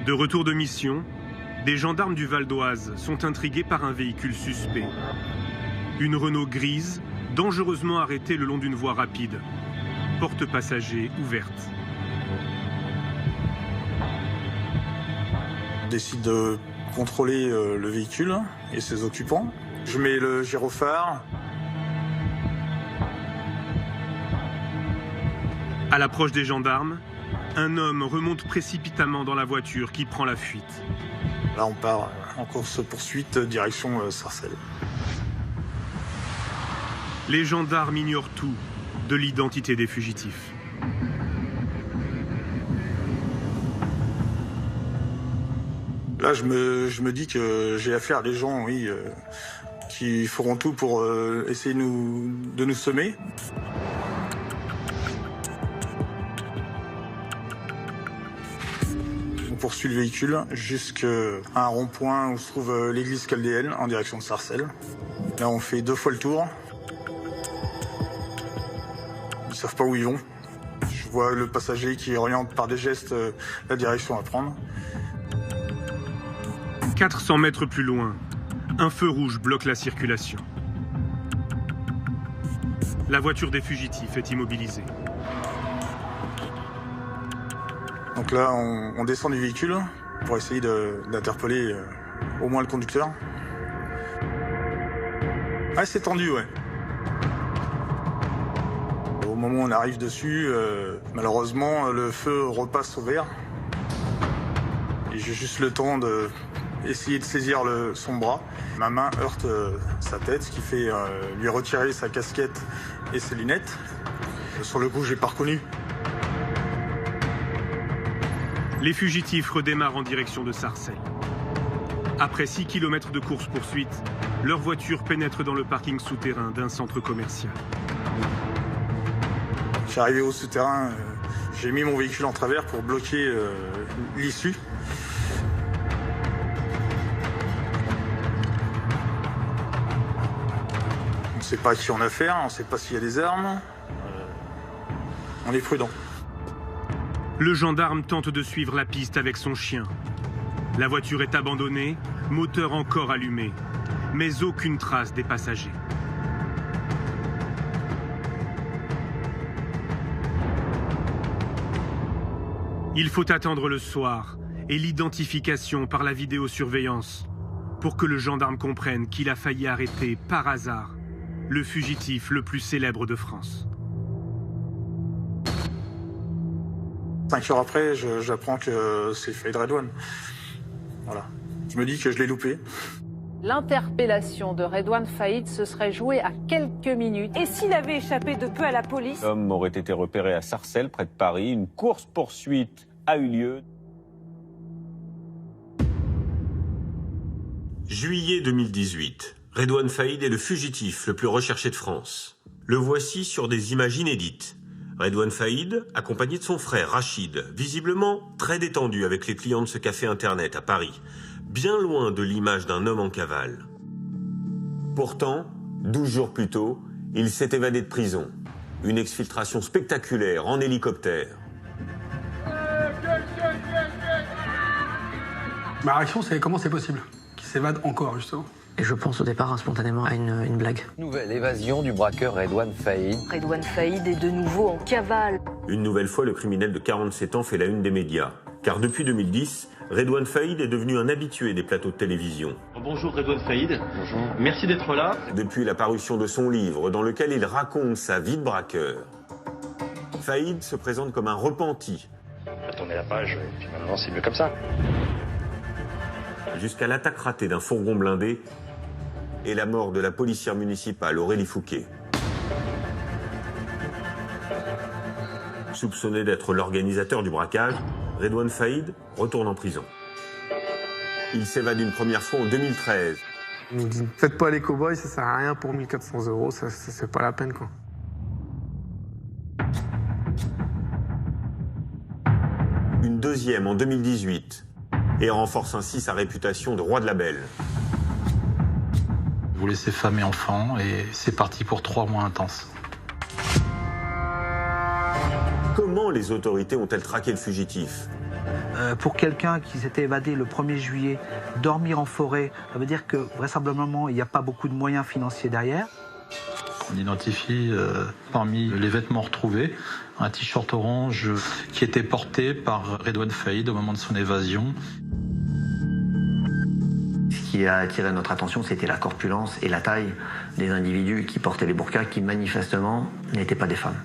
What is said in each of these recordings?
De retour de mission, des gendarmes du Val d'Oise sont intrigués par un véhicule suspect. Une Renault grise, dangereusement arrêtée le long d'une voie rapide. Porte passager ouverte. Je décide de contrôler le véhicule et ses occupants. Je mets le gyrophare. À l'approche des gendarmes, un homme remonte précipitamment dans la voiture qui prend la fuite. Là, on part en course-poursuite direction Sarcelles. Les gendarmes ignorent tout de l'identité des fugitifs. Là, je me dis que j'ai affaire à des gens, oui, qui feront tout pour essayer de nous semer. On poursuit le véhicule jusqu'à un rond-point où se trouve l'église chaldéenne en direction de Sarcelles. Là, on fait 2 fois le tour. Ils savent pas où ils vont. Je vois le passager qui oriente par des gestes la direction à prendre. 400 mètres plus loin, un feu rouge bloque la circulation. La voiture des fugitifs est immobilisée. Donc là, on descend du véhicule pour essayer d'interpeller au moins le conducteur. Ah, c'est tendu, ouais. Au moment où on arrive dessus, malheureusement, le feu repasse au vert. Et j'ai juste le temps d'essayer de saisir son bras. Ma main heurte sa tête, ce qui fait lui retirer sa casquette et ses lunettes. Sur le coup, je l'ai pas reconnu. Les fugitifs redémarrent en direction de Sarcelles. Après 6 km de course-poursuite, leur voiture pénètre dans le parking souterrain d'un centre commercial. Je suis arrivé au souterrain, j'ai mis mon véhicule en travers pour bloquer l'issue. On ne sait pas à qui on a affaire, on ne sait pas s'il y a des armes. On est prudent. Le gendarme tente de suivre la piste avec son chien. La voiture est abandonnée, moteur encore allumé, mais aucune trace des passagers. Il faut attendre le soir et l'identification par la vidéosurveillance pour que le gendarme comprenne qu'il a failli arrêter par hasard le fugitif le plus célèbre de France. 5 heures après, j'apprends que c'est Faïd Redouane. Voilà. Je me dis que je l'ai loupé. L'interpellation de Redouane Faïd se serait jouée à quelques minutes. Et s'il avait échappé de peu à la police? L'homme aurait été repéré à Sarcelles, près de Paris. Une course-poursuite a eu lieu. Juillet 2018. Redouane Faïd est le fugitif le plus recherché de France. Le voici sur des images inédites. Redouane Faïd, accompagné de son frère Rachid, visiblement très détendu avec les clients de ce café internet à Paris, bien loin de l'image d'un homme en cavale. Pourtant, 12 jours plus tôt, il s'est évadé de prison. Une exfiltration spectaculaire en hélicoptère. Ma réaction, c'est comment c'est possible qu'il s'évade encore, justement. Et je pense au départ spontanément à une blague. Nouvelle évasion du braqueur Redouane Faïd. Redouane Faïd est de nouveau en cavale. Une nouvelle fois, le criminel de 47 ans fait la une des médias. Car depuis 2010, Redouane Faïd est devenu un habitué des plateaux de télévision. Bonjour Redouane Faïd. Bonjour. Merci d'être là. Depuis la parution de son livre, dans lequel il raconte sa vie de braqueur, Faïd se présente comme un repenti. On va tourner la page, et puis maintenant c'est mieux comme ça. Jusqu'à l'attaque ratée d'un fourgon blindé et la mort de la policière municipale Aurélie Fouquet. Soupçonné d'être l'organisateur du braquage, Redouane Faïd retourne en prison. Il s'évade une première fois en 2013. Ils nous disent, faites pas les cow-boys, ça sert à rien pour 1 400 €, ça c'est pas la peine, quoi. Une deuxième en 2018 et renforce ainsi sa réputation de roi de la belle. Vous laissez femme et enfants et c'est parti pour 3 mois intenses. Comment les autorités ont-elles traqué le fugitif? Pour quelqu'un qui s'était évadé le 1er juillet, dormir en forêt, ça veut dire que vraisemblablement il n'y a pas beaucoup de moyens financiers derrière. On identifie parmi les vêtements retrouvés un t-shirt orange qui était porté par Redouane Faïd au moment de son évasion. Ce qui a attiré notre attention, c'était la corpulence et la taille des individus qui portaient les burqas, qui manifestement n'étaient pas des femmes.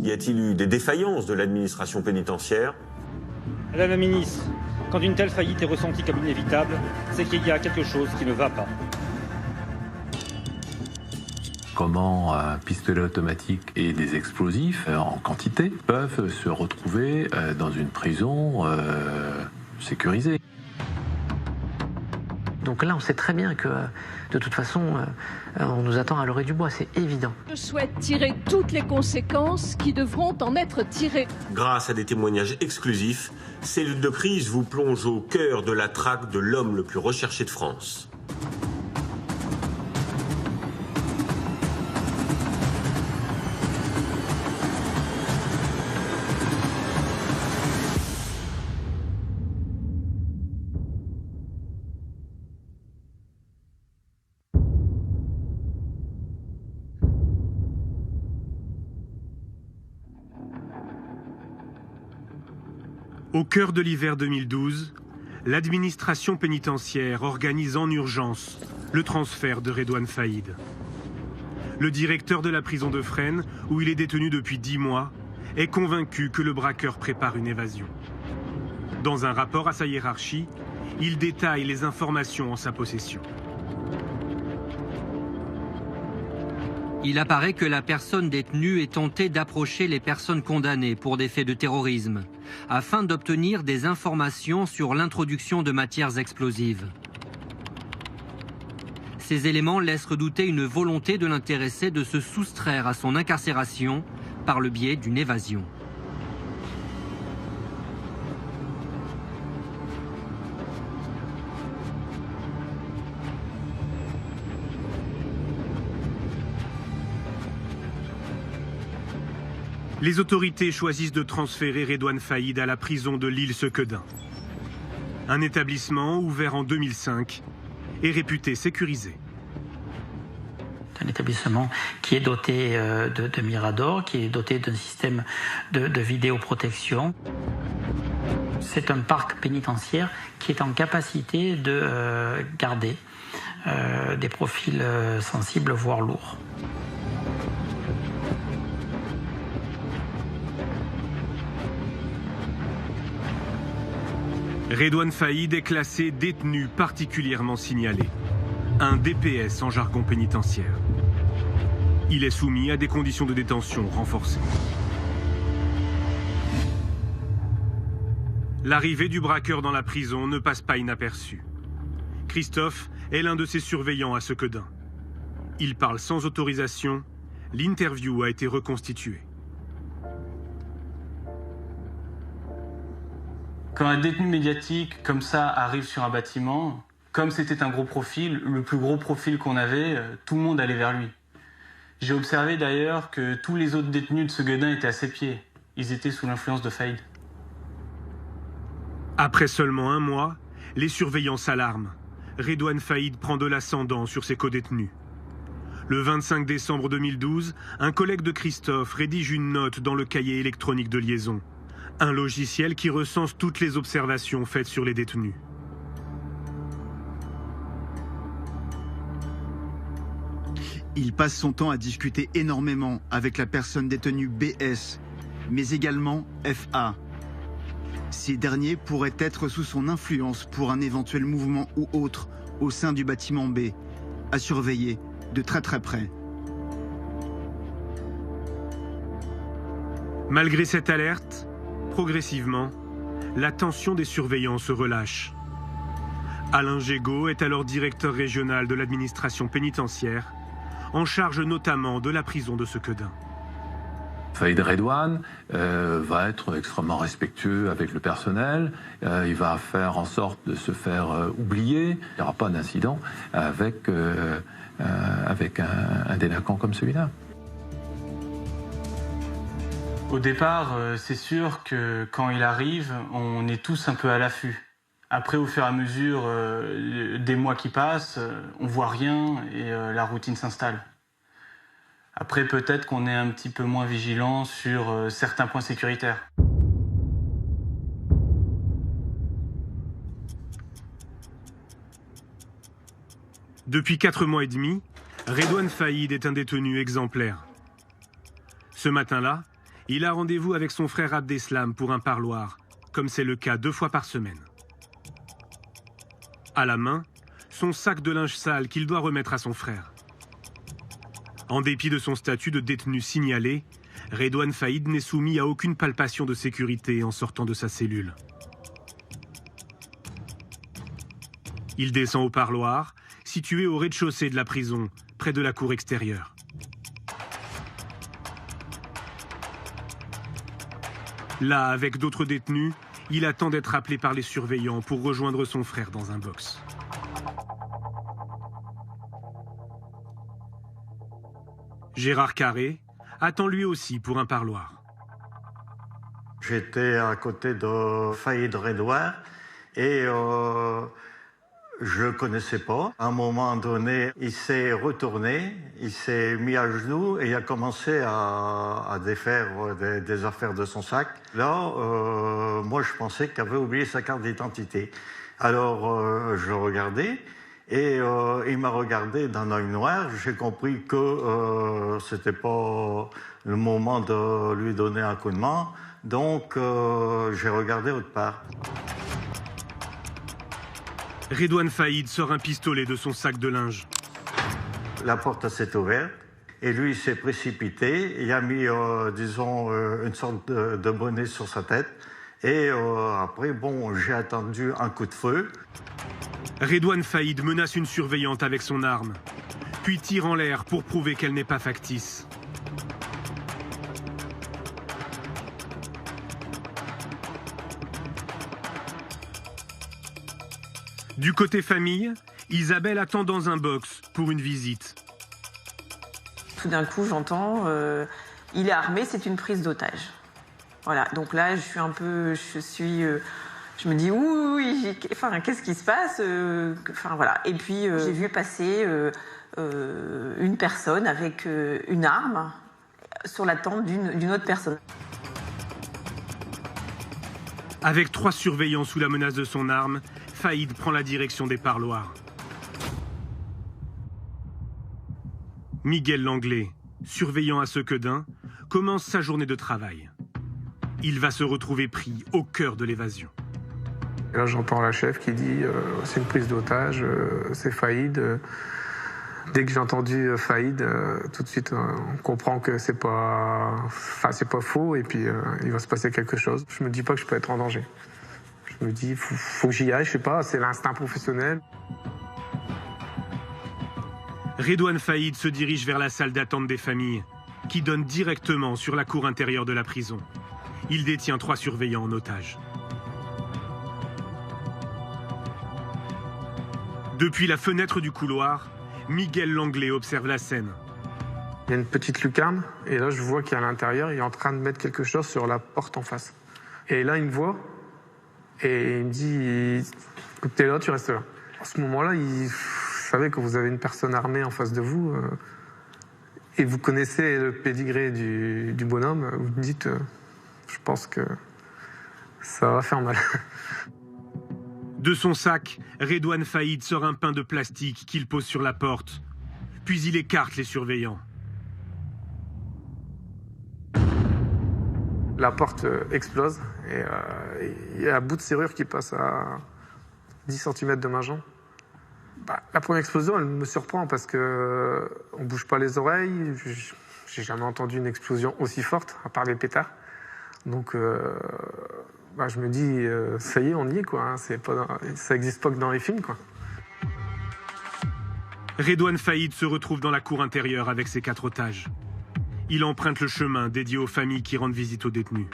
Y a-t-il eu des défaillances de l'administration pénitentiaire? Madame la ministre, quand une telle faillite est ressentie comme inévitable, c'est qu'il y a quelque chose qui ne va pas. Comment un pistolet automatique et des explosifs en quantité peuvent se retrouver dans une prison sécurisée. Donc là, on sait très bien que, de toute façon, on nous attend à l'orée du bois, c'est évident. Je souhaite tirer toutes les conséquences qui devront en être tirées. Grâce à des témoignages exclusifs, Cellule de crise vous plonge au cœur de la traque de l'homme le plus recherché de France. Au cœur de l'hiver 2012, l'administration pénitentiaire organise en urgence le transfert de Redouane Faïd. Le directeur de la prison de Fresnes, où il est détenu depuis 10 mois, est convaincu que le braqueur prépare une évasion. Dans un rapport à sa hiérarchie, il détaille les informations en sa possession. Il apparaît que la personne détenue est tentée d'approcher les personnes condamnées pour des faits de terrorisme, afin d'obtenir des informations sur l'introduction de matières explosives. Ces éléments laissent redouter une volonté de l'intéressé de se soustraire à son incarcération par le biais d'une évasion. Les autorités choisissent de transférer Redouane Faïd à la prison de l'Île-Sequedin. Un établissement ouvert en 2005 et réputé sécurisé. Un établissement qui est doté de miradors, qui est doté d'un système de vidéoprotection. C'est un parc pénitentiaire qui est en capacité de garder des profils sensibles, voire lourds. Redouane Faïd est classé détenu particulièrement signalé, un DPS en jargon pénitentiaire. Il est soumis à des conditions de détention renforcées. L'arrivée du braqueur dans la prison ne passe pas inaperçue. Christophe est l'un de ses surveillants à Sequedin. Il parle sans autorisation, l'interview a été reconstituée. Quand un détenu médiatique comme ça arrive sur un bâtiment, comme c'était un gros profil, le plus gros profil qu'on avait, tout le monde allait vers lui. J'ai observé d'ailleurs que tous les autres détenus de Sequedin étaient à ses pieds. Ils étaient sous l'influence de Faïd. Après seulement 1 mois, les surveillants s'alarment. Redouane Faïd prend de l'ascendant sur ses codétenus. Le 25 décembre 2012, un collègue de Christophe rédige une note dans le cahier électronique de liaison. Un logiciel qui recense toutes les observations faites sur les détenus. Il passe son temps à discuter énormément avec la personne détenue BS, mais également FA. Ces derniers pourraient être sous son influence pour un éventuel mouvement ou autre au sein du bâtiment B, à surveiller de très près. Malgré cette alerte, progressivement, la tension des surveillants se relâche. Alain Gégaud est alors directeur régional de l'administration pénitentiaire, en charge notamment de la prison de Sequedin. Faïd Redouane va être extrêmement respectueux avec le personnel, il va faire en sorte de se faire oublier, il n'y aura pas d'incident avec un délinquant comme celui-là. Au départ, c'est sûr que quand il arrive, on est tous un peu à l'affût. Après, au fur et à mesure des mois qui passent, on voit rien et la routine s'installe. Après, peut-être qu'on est un petit peu moins vigilant sur certains points sécuritaires. Depuis 4 mois et demi, Redouane Faïd est un détenu exemplaire. Ce matin-là, il a rendez-vous avec son frère Abdeslam pour un parloir, comme c'est le cas 2 fois par semaine. À la main, son sac de linge sale qu'il doit remettre à son frère. En dépit de son statut de détenu signalé, Redouane Faïd n'est soumis à aucune palpation de sécurité en sortant de sa cellule. Il descend au parloir, situé au rez-de-chaussée de la prison, près de la cour extérieure. Là, avec d'autres détenus, il attend d'être appelé par les surveillants pour rejoindre son frère dans un box. Gérard Carré attend lui aussi pour un parloir. J'étais à côté de Faïd Redouane et je ne le connaissais pas. À un moment donné, il s'est retourné, il s'est mis à genoux et il a commencé à défaire des affaires de son sac. Là, moi, je pensais qu'il avait oublié sa carte d'identité. Alors, je le regardais et il m'a regardé d'un œil noir. J'ai compris que c'était pas le moment de lui donner un coup de main. Donc, j'ai regardé autre part. Redouane Faïd sort un pistolet de son sac de linge. La porte s'est ouverte et lui il s'est précipité. Il a mis, disons, une sorte de bonnet sur sa tête. Et après, bon, j'ai attendu un coup de feu. Redouane Faïd menace une surveillante avec son arme, puis tire en l'air pour prouver qu'elle n'est pas factice. Du côté famille, Isabelle attend dans un box pour une visite. Tout d'un coup, j'entends il est armé, c'est une prise d'otage. Voilà, donc là, je me dis oui, enfin, qu'est-ce qui se passe enfin, voilà. Et puis, j'ai vu passer une personne avec une arme sur la tente d'une autre personne. Avec 3 surveillants sous la menace de son arme, Faïd prend la direction des parloirs. Miguel Langlais, surveillant à Sequedin, commence sa journée de travail. Il va se retrouver pris au cœur de l'évasion. Et là, j'entends la chef qui dit c'est une prise d'otage, c'est Faïd. Dès que j'ai entendu Faïd, tout de suite, on comprend que c'est pas faux et puis il va se passer quelque chose. Je me dis pas que je peux être en danger. Je me dis, faut que j'y aille, je sais pas, c'est l'instinct professionnel. Redouane Faïd se dirige vers la salle d'attente des familles, qui donne directement sur la cour intérieure de la prison. Il détient 3 surveillants en otage. Depuis la fenêtre du couloir, Miguel Langlais observe la scène. Il y a une petite lucarne, et là je vois qu'à l'intérieur, il est en train de mettre quelque chose sur la porte en face. Et là, il me voit, et il me dit, écoute, t'es là, tu restes là. À ce moment-là, vous savez que vous avez une personne armée en face de vous, et vous connaissez le pédigré du bonhomme, vous me dites, je pense que ça va faire mal. De son sac, Redouane Faïd sort un pain de plastique qu'il pose sur la porte, puis il écarte les surveillants. La porte explose et il y a un bout de serrure qui passe à 10 cm de ma jambe. La première explosion, elle me surprend parce que on bouge pas les oreilles. J'ai jamais entendu une explosion aussi forte, à part les pétards. Donc, je me dis, ça y est, on y est, quoi. Hein. Ça n'existe pas que dans les films, quoi. Redouane Faïd se retrouve dans la cour intérieure avec ses 4 otages. Il emprunte le chemin dédié aux familles qui rendent visite aux détenus.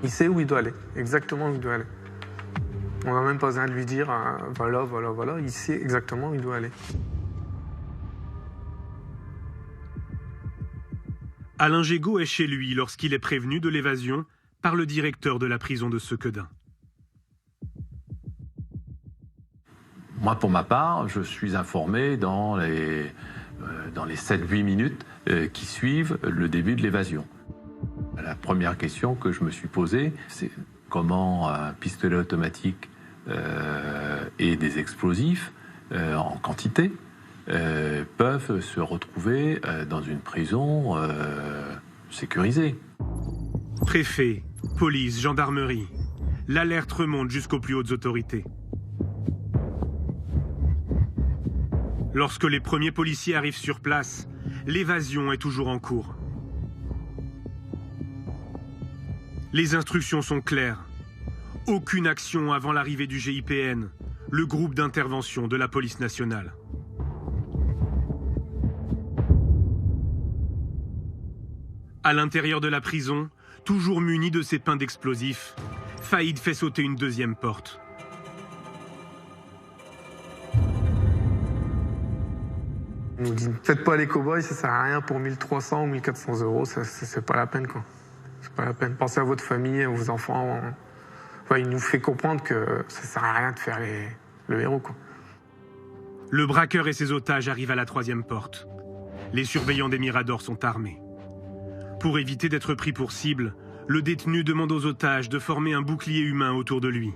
Il sait où il doit aller, exactement où il doit aller. On n'a même pas besoin de lui dire voilà, il sait exactement où il doit aller. Alain Gégaud est chez lui lorsqu'il est prévenu de l'évasion par le directeur de la prison de Sequedin. Moi, pour ma part, je suis informé dans les 7-8 minutes qui suivent le début de l'évasion. La première question que je me suis posée, c'est comment un pistolet automatique et des explosifs en quantité peuvent se retrouver dans une prison sécurisée. Préfet, police, gendarmerie, l'alerte remonte jusqu'aux plus hautes autorités. Lorsque les premiers policiers arrivent sur place, l'évasion est toujours en cours. Les instructions sont claires. Aucune action avant l'arrivée du GIPN, le groupe d'intervention de la police nationale. À l'intérieur de la prison, toujours muni de ses pains d'explosifs, Faïd fait sauter une deuxième porte. Il nous dit, faites pas les cow-boys, ça sert à rien pour 1300 ou 1400 euros, c'est pas la peine, quoi. C'est pas la peine. Pensez à votre famille, à vos enfants. Enfin, il nous fait comprendre que ça sert à rien de faire le héros, quoi. Le braqueur et ses otages arrivent à la troisième porte. Les surveillants des Miradors sont armés. Pour éviter d'être pris pour cible, le détenu demande aux otages de former un bouclier humain autour de lui.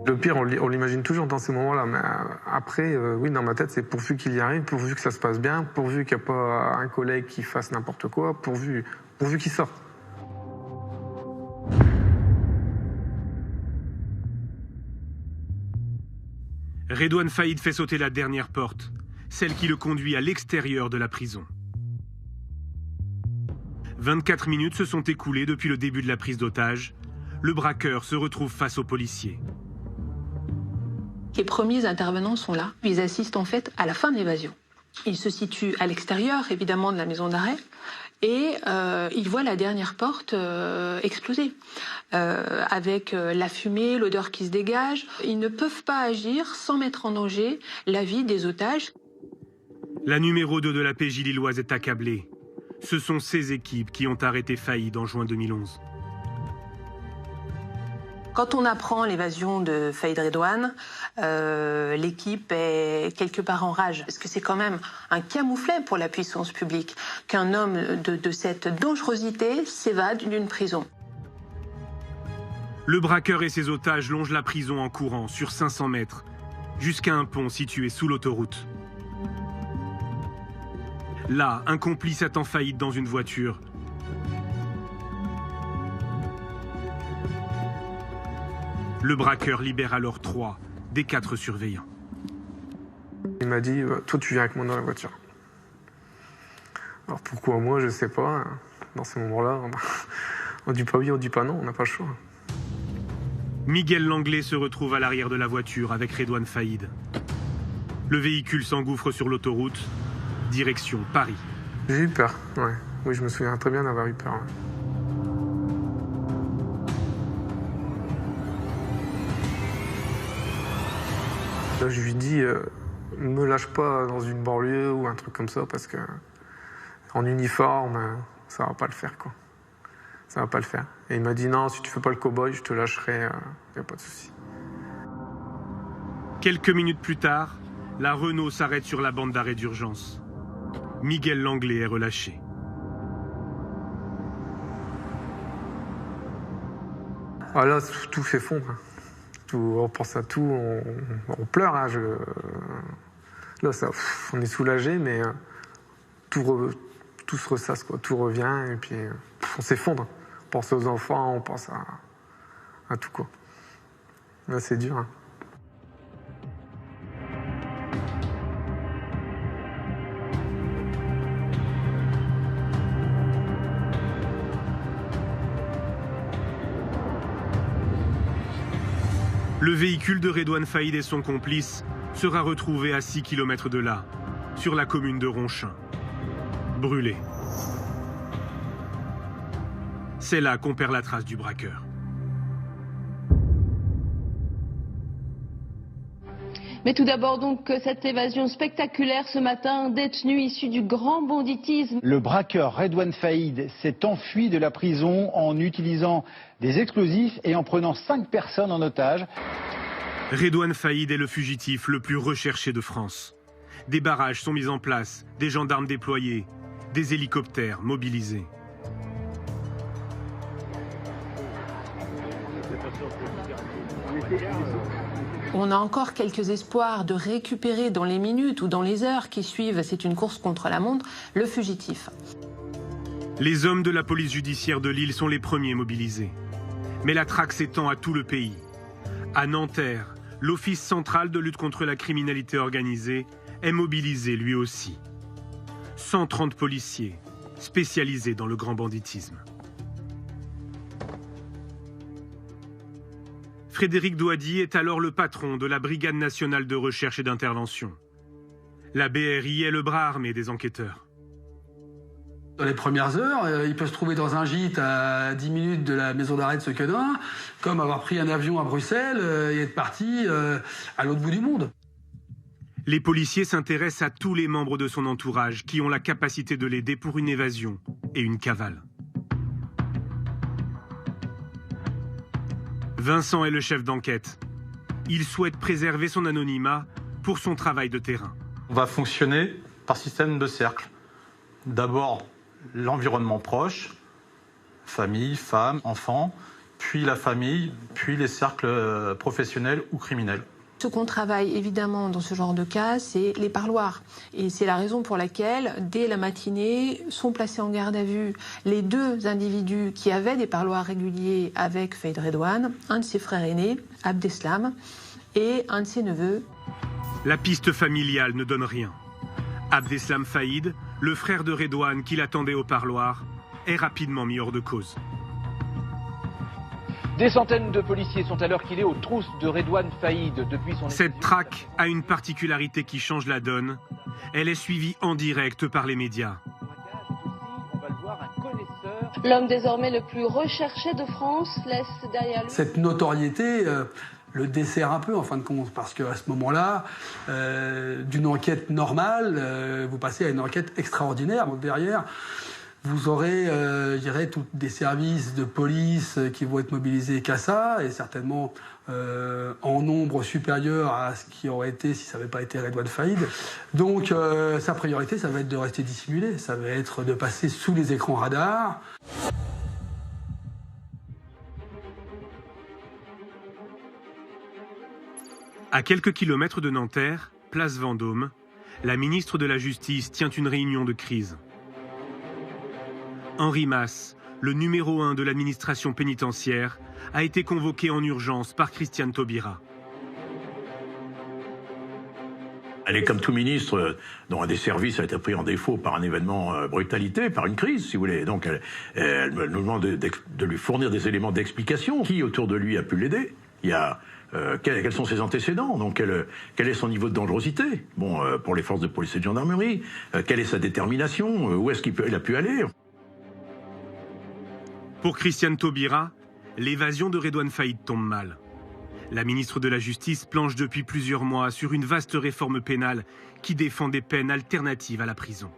Le pire, on l'imagine toujours dans ces moments-là, mais après, oui, dans ma tête, c'est pourvu qu'il y arrive, pourvu que ça se passe bien, pourvu qu'il n'y ait pas un collègue qui fasse n'importe quoi, pourvu qu'il sorte. Redouane Faïd fait sauter la dernière porte, celle qui le conduit à l'extérieur de la prison. 24 minutes se sont écoulées depuis le début de la prise d'otage. Le braqueur se retrouve face aux policiers. Les premiers intervenants sont là. Ils assistent en fait à la fin de l'évasion. Ils se situent à l'extérieur, évidemment, de la maison d'arrêt, et ils voient la dernière porte exploser. Avec la fumée, l'odeur qui se dégage, ils ne peuvent pas agir sans mettre en danger la vie des otages. La numéro 2 de la PJ lilloise est accablée. Ce sont ces équipes qui ont arrêté Faïd en juin 2011. Quand on apprend l'évasion de Faïd Redouane, l'équipe est quelque part en rage. Parce que c'est quand même un camouflet pour la puissance publique qu'un homme de cette dangerosité s'évade d'une prison. Le braqueur et ses otages longent la prison en courant sur 500 mètres, jusqu'à un pont situé sous l'autoroute. Là, un complice attend Faïd dans une voiture. Le braqueur libère alors 3 des 4 surveillants. Il m'a dit, toi tu viens avec moi dans la voiture. Alors pourquoi moi, je sais pas. Dans ces moments-là, on dit pas oui, on dit pas non, on n'a pas le choix. Miguel Langlais se retrouve à l'arrière de la voiture avec Redouane Faïd. Le véhicule s'engouffre sur l'autoroute, direction Paris. J'ai eu peur, ouais. Oui, je me souviens très bien d'avoir eu peur. Ouais. Là, je lui dis, me lâche pas dans une banlieue ou un truc comme ça, parce que en uniforme, ça va pas le faire, quoi. Ça va pas le faire. Et il m'a dit, non, si tu fais pas le cow-boy, je te lâcherai, y a pas de souci. Quelques minutes plus tard, la Renault s'arrête sur la bande d'arrêt d'urgence. Miguel Langlais est relâché. Ah là, tout s'effondre. On pense à tout, on pleure. Hein, là, on est soulagé, mais tout se ressasse, quoi. Tout revient, et puis on s'effondre. On pense aux enfants, on pense à tout, quoi. Là, c'est dur. Hein. Le véhicule de Redouane Faïd et son complice sera retrouvé à 6 km de là, sur la commune de Ronchin. Brûlé. C'est là qu'on perd la trace du braqueur. Mais tout d'abord donc cette évasion spectaculaire ce matin, un détenu issu du grand banditisme. Le braqueur Redouane Faïd s'est enfui de la prison en utilisant des explosifs et en prenant 5 personnes en otage. Redouane Faïd est le fugitif le plus recherché de France. Des barrages sont mis en place, des gendarmes déployés, des hélicoptères mobilisés. On a encore quelques espoirs de récupérer dans les minutes ou dans les heures qui suivent, c'est une course contre la montre, le fugitif. Les hommes de la police judiciaire de Lille sont les premiers mobilisés. Mais la traque s'étend à tout le pays. À Nanterre, l'Office central de lutte contre la criminalité organisée est mobilisé lui aussi. 130 policiers spécialisés dans le grand banditisme. Frédéric Douady est alors le patron de la Brigade nationale de recherche et d'intervention. La BRI est le bras armé des enquêteurs. Dans les premières heures, il peut se trouver dans un gîte à 10 minutes de la maison d'arrêt de Sequedin, comme avoir pris un avion à Bruxelles et être parti à l'autre bout du monde. Les policiers s'intéressent à tous les membres de son entourage qui ont la capacité de l'aider pour une évasion et une cavale. Vincent est le chef d'enquête. Il souhaite préserver son anonymat pour son travail de terrain. On va fonctionner par système de cercle. D'abord, l'environnement proche, famille, femme, enfant, puis la famille, puis les cercles professionnels ou criminels. Ce qu'on travaille évidemment dans ce genre de cas, c'est les parloirs. Et c'est la raison pour laquelle, dès la matinée, sont placés en garde à vue les 2 individus qui avaient des parloirs réguliers avec Faïd Redouane, un de ses frères aînés, Abdeslam, et un de ses neveux. La piste familiale ne donne rien. Abdeslam Faïd, le frère de Redouane qui l'attendait au parloir, est rapidement mis hors de cause. Des centaines de policiers sont à l'heure qu'il est aux trousses de Redouane Faïd depuis son... Cette traque a une particularité qui change la donne. Elle est suivie en direct par les médias. L'homme désormais le plus recherché de France laisse derrière lui... Cette notoriété le dessert un peu en fin de compte, parce qu'à ce moment-là, d'une enquête normale, vous passez à une enquête extraordinaire. Donc derrière, vous aurez, je dirais, tous des services de police qui vont être mobilisés qu'à ça, et certainement en nombre supérieur à ce qui aurait été si ça n'avait pas été Redouane Faïd. Donc sa priorité, ça va être de rester dissimulé, ça va être de passer sous les écrans radars. À quelques kilomètres de Nanterre, place Vendôme, la ministre de la Justice tient une réunion de crise. Henri Masse, le numéro 1 de l'administration pénitentiaire, a été convoqué en urgence par Christiane Taubira. Elle est comme tout ministre dont un des services a été pris en défaut par un événement brutalité, par une crise, si vous voulez. Donc elle nous demande de lui fournir des éléments d'explication. Qui autour de lui a pu l'aider? Il y a quels sont ses antécédents? Donc quel est son niveau de dangerosité? Bon, pour les forces de police et de gendarmerie, quelle est sa détermination? Où est-ce qu'il a pu aller? Pour Christiane Taubira, l'évasion de Redouane Faïd tombe mal. La ministre de la Justice planche depuis plusieurs mois sur une vaste réforme pénale qui défend des peines alternatives à la prison.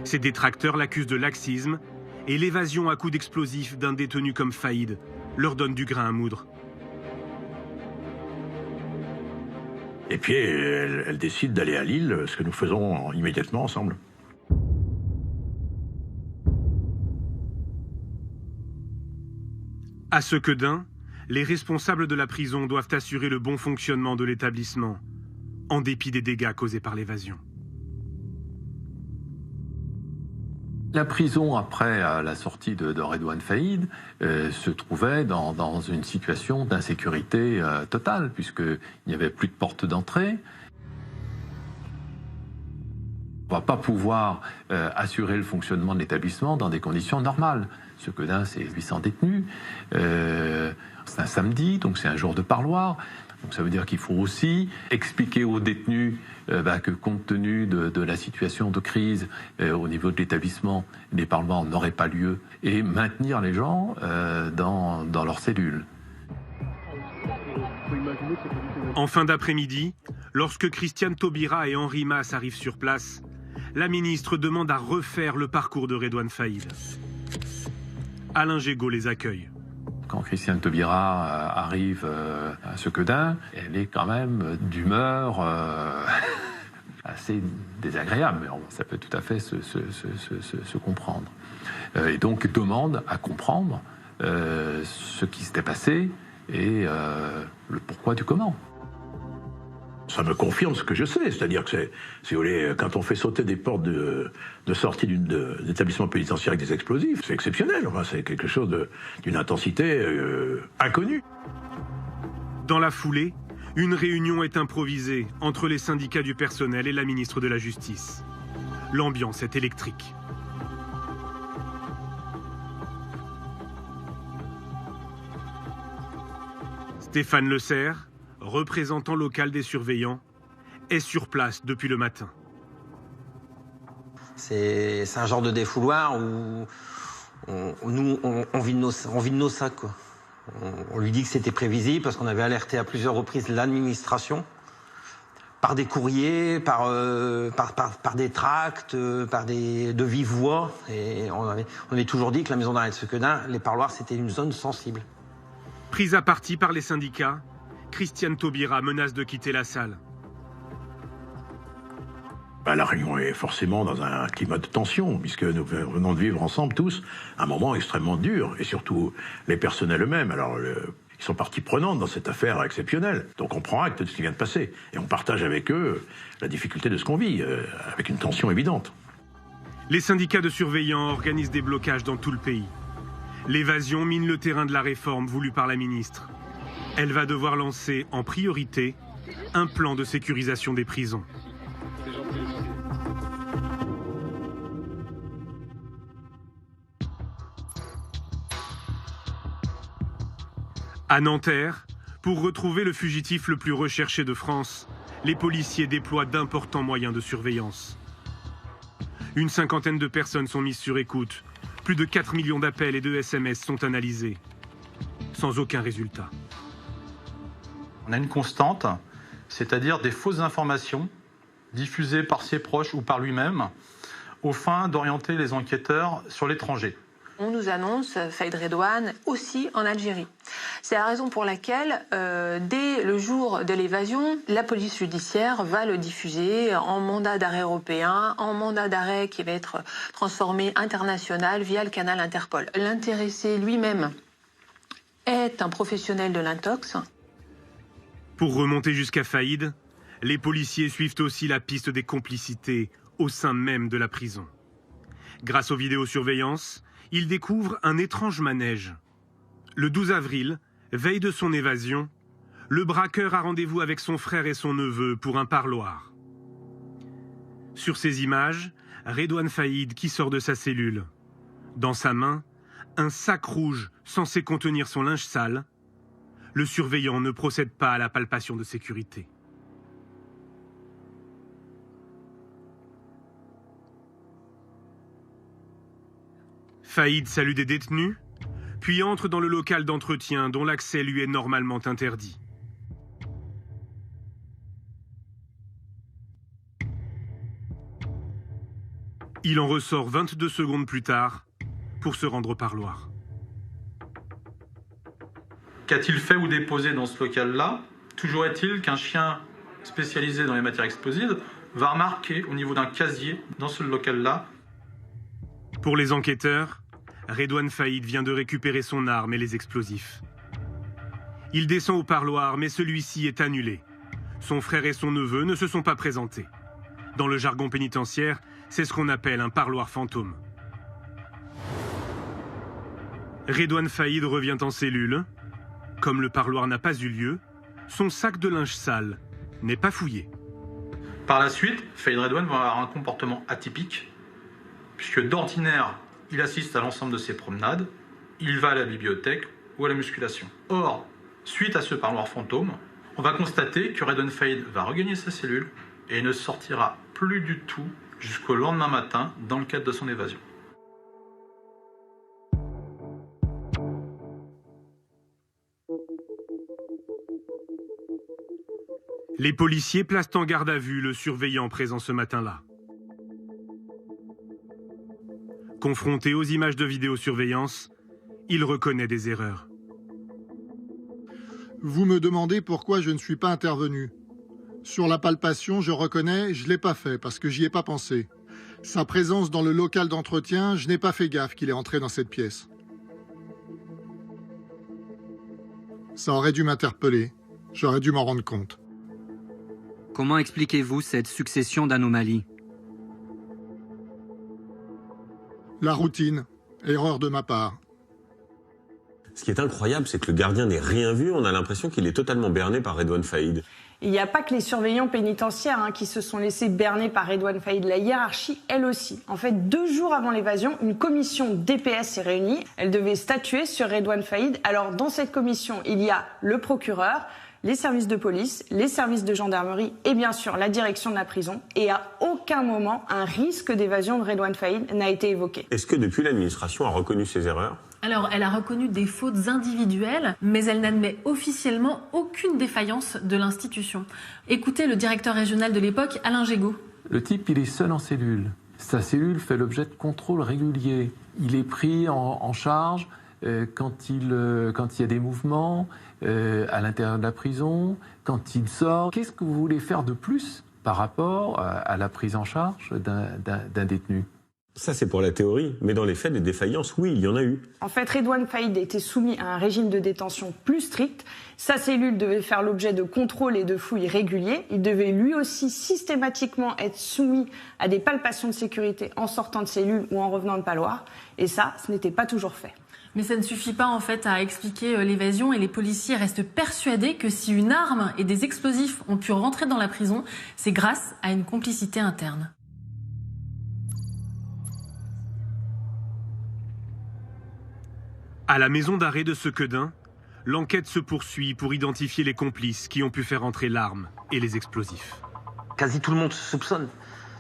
Ses détracteurs l'accusent de laxisme et l'évasion à coups d'explosifs d'un détenu comme Faïd leur donne du grain à moudre. Et puis elle décide d'aller à Lille, ce que nous faisons immédiatement ensemble. À Sequedin, les responsables de la prison doivent assurer le bon fonctionnement de l'établissement, en dépit des dégâts causés par l'évasion. La prison, après la sortie de Redouane Faïd, se trouvait dans une situation d'insécurité totale, puisqu'il n'y avait plus de porte d'entrée. On ne va pas pouvoir assurer le fonctionnement de l'établissement dans des conditions normales. Sequedin, c'est 800 détenus. C'est un samedi, donc c'est un jour de parloir. Donc ça veut dire qu'il faut aussi expliquer aux détenus que compte tenu de la situation de crise au niveau de l'établissement, les parloirs n'auraient pas lieu, et maintenir les gens dans leurs cellules. En fin d'après-midi, lorsque Christiane Taubira et Henri Mas arrivent sur place, la ministre demande à refaire le parcours de Redouane Faïd. Alain Gégaud les accueille. Quand Christiane Taubira arrive à Sequedin, elle est quand même d'humeur assez désagréable, mais ça peut tout à fait se comprendre. Et donc demande à comprendre ce qui s'était passé et le pourquoi du comment. Ça me confirme ce que je sais, c'est-à-dire que si vous voulez, quand on fait sauter des portes de sortie d'établissement pénitentiaire avec des explosifs, c'est exceptionnel, enfin, c'est quelque chose d'une intensité inconnue. Dans la foulée, une réunion est improvisée entre les syndicats du personnel et la ministre de la Justice. L'ambiance est électrique. Stéphane Le Serre, représentant local des surveillants, est sur place depuis le matin. C'est un genre de défouloir où on vide nos sacs, quoi. On lui dit que c'était prévisible parce qu'on avait alerté à plusieurs reprises l'administration par des courriers, par des tracts, de vive voix. Et on avait toujours dit que la maison d'arrêt de Sequedin, les parloirs, c'était une zone sensible. Prise à partie par les syndicats, Christiane Taubira menace de quitter la salle. La réunion est forcément dans un climat de tension, puisque nous venons de vivre ensemble tous un moment extrêmement dur, et surtout les personnels eux-mêmes. Alors, ils sont partie prenante dans cette affaire exceptionnelle. Donc on prend acte de ce qui vient de passer, et on partage avec eux la difficulté de ce qu'on vit, avec une tension évidente. Les syndicats de surveillants organisent des blocages dans tout le pays. L'évasion mine le terrain de la réforme voulue par la ministre. Elle va devoir lancer en priorité un plan de sécurisation des prisons. À Nanterre, pour retrouver le fugitif le plus recherché de France, les policiers déploient d'importants moyens de surveillance. Une cinquantaine de personnes sont mises sur écoute. Plus de 4 millions d'appels et de SMS sont analysés. Sans aucun résultat. On a une constante, c'est-à-dire des fausses informations diffusées par ses proches ou par lui-même, aux fins d'orienter les enquêteurs sur l'étranger. On nous annonce Faïd Redouane aussi en Algérie. C'est la raison pour laquelle, dès le jour de l'évasion, la police judiciaire va le diffuser en mandat d'arrêt européen, en mandat d'arrêt qui va être transformé international via le canal Interpol. L'intéressé lui-même est un professionnel de l'intox. Pour remonter jusqu'à Faïd, les policiers suivent aussi la piste des complicités au sein même de la prison. Grâce aux vidéosurveillances, ils découvrent un étrange manège. Le 12 avril, veille de son évasion, le braqueur a rendez-vous avec son frère et son neveu pour un parloir. Sur ces images, Redouane Faïd qui sort de sa cellule. Dans sa main, un sac rouge censé contenir son linge sale. Le surveillant ne procède pas à la palpation de sécurité. Faïd salue des détenus, puis entre dans le local d'entretien dont l'accès lui est normalement interdit. Il en ressort 22 secondes plus tard pour se rendre au parloir. Qu'a-t-il fait ou déposé dans ce local-là? Toujours est-il qu'un chien spécialisé dans les matières explosives va remarquer au niveau d'un casier dans ce local-là. Pour les enquêteurs, Redouane Faïd vient de récupérer son arme et les explosifs. Il descend au parloir, mais celui-ci est annulé. Son frère et son neveu ne se sont pas présentés. Dans le jargon pénitentiaire, c'est ce qu'on appelle un parloir fantôme. Redouane Faïd revient en cellule. Comme le parloir n'a pas eu lieu, son sac de linge sale n'est pas fouillé. Par la suite, Faïd Redouane va avoir un comportement atypique, puisque d'ordinaire, il assiste à l'ensemble de ses promenades, il va à la bibliothèque ou à la musculation. Or, suite à ce parloir fantôme, on va constater que Redouane Faïd va regagner sa cellule et ne sortira plus du tout jusqu'au lendemain matin dans le cadre de son évasion. Les policiers placent en garde à vue le surveillant présent ce matin-là. Confronté aux images de vidéosurveillance, il reconnaît des erreurs. Vous me demandez pourquoi je ne suis pas intervenu. Sur la palpation, je reconnais, je ne l'ai pas fait parce que j'y ai pas pensé. Sa présence dans le local d'entretien, je n'ai pas fait gaffe qu'il est entré dans cette pièce. Ça aurait dû m'interpeller. J'aurais dû m'en rendre compte. Comment expliquez-vous cette succession d'anomalies? La routine. Erreur de ma part. Ce qui est incroyable, c'est que le gardien n'ait rien vu. On a l'impression qu'il est totalement berné par Redouane Faïd. Il n'y a pas que les surveillants pénitentiaires qui se sont laissés berner par Redouane Faïd. La hiérarchie, elle aussi. En fait, 2 jours avant l'évasion, une commission DPS s'est réunie. Elle devait statuer sur Redouane Faïd. Alors, dans cette commission, il y a le procureur, les services de police, les services de gendarmerie et bien sûr la direction de la prison. Et à aucun moment, un risque d'évasion de Redouane Faïd n'a été évoqué. Est-ce que depuis l'administration a reconnu ses erreurs ? Alors, elle a reconnu des fautes individuelles, mais elle n'admet officiellement aucune défaillance de l'institution. Écoutez le directeur régional de l'époque, Alain Gégaud. Le type, il est seul en cellule. Sa cellule fait l'objet de contrôles réguliers. Il est pris en charge quand il y a des mouvements à l'intérieur de la prison, quand il sort. Qu'est-ce que vous voulez faire de plus par rapport à la prise en charge d'un détenu ? Ça, c'est pour la théorie, mais dans les faits, des défaillances, oui, il y en a eu. En fait, Redouane Faïd était soumis à un régime de détention plus strict. Sa cellule devait faire l'objet de contrôles et de fouilles réguliers. Il devait lui aussi systématiquement être soumis à des palpations de sécurité en sortant de cellule ou en revenant de Paloire. Et ça, ce n'était pas toujours fait. Mais ça ne suffit pas en fait à expliquer l'évasion et les policiers restent persuadés que si une arme et des explosifs ont pu rentrer dans la prison, c'est grâce à une complicité interne. À la maison d'arrêt de Sequedin, l'enquête se poursuit pour identifier les complices qui ont pu faire entrer l'arme et les explosifs. Quasi tout le monde se soupçonne.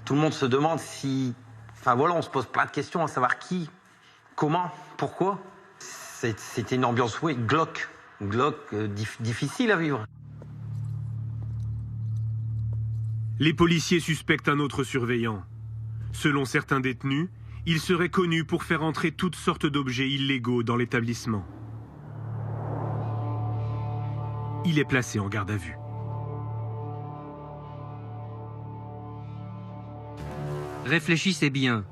Tout le monde se demande si... Enfin voilà, on se pose plein de questions à savoir qui, comment, pourquoi. C'était une ambiance, oui, glauque. Difficile à vivre. Les policiers suspectent un autre surveillant. Selon certains détenus, il serait connu pour faire entrer toutes sortes d'objets illégaux dans l'établissement. Il est placé en garde à vue. Réfléchissez bien.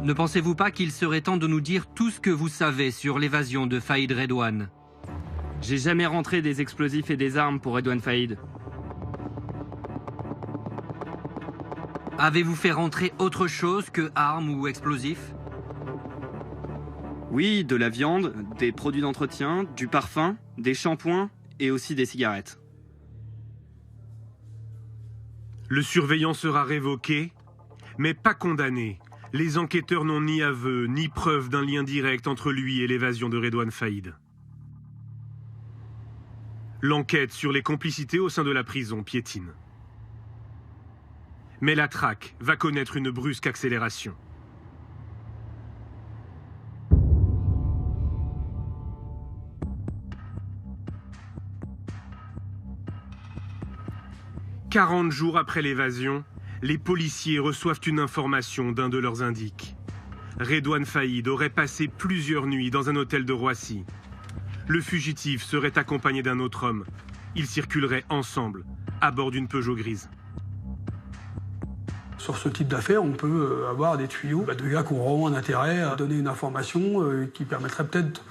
Ne pensez-vous pas qu'il serait temps de nous dire tout ce que vous savez sur l'évasion de Faïd Redouane? J'ai jamais rentré des explosifs et des armes pour Redouane Faïd. Avez-vous fait rentrer autre chose que armes ou explosifs? Oui, de la viande, des produits d'entretien, du parfum, des shampoings et aussi des cigarettes. Le surveillant sera révoqué, mais pas condamné. Les enquêteurs n'ont ni aveu, ni preuve d'un lien direct entre lui et l'évasion de Redouane Faïd. L'enquête sur les complicités au sein de la prison piétine. Mais la traque va connaître une brusque accélération. « 40 jours après l'évasion, les policiers reçoivent une information d'un de leurs indiques. Redouane Faïd aurait passé plusieurs nuits dans un hôtel de Roissy. Le fugitif serait accompagné d'un autre homme. Ils circuleraient ensemble, à bord d'une Peugeot grise. Sur ce type d'affaires, on peut avoir des tuyaux de gars qui ont vraiment un intérêt à donner une information qui permettrait peut-être,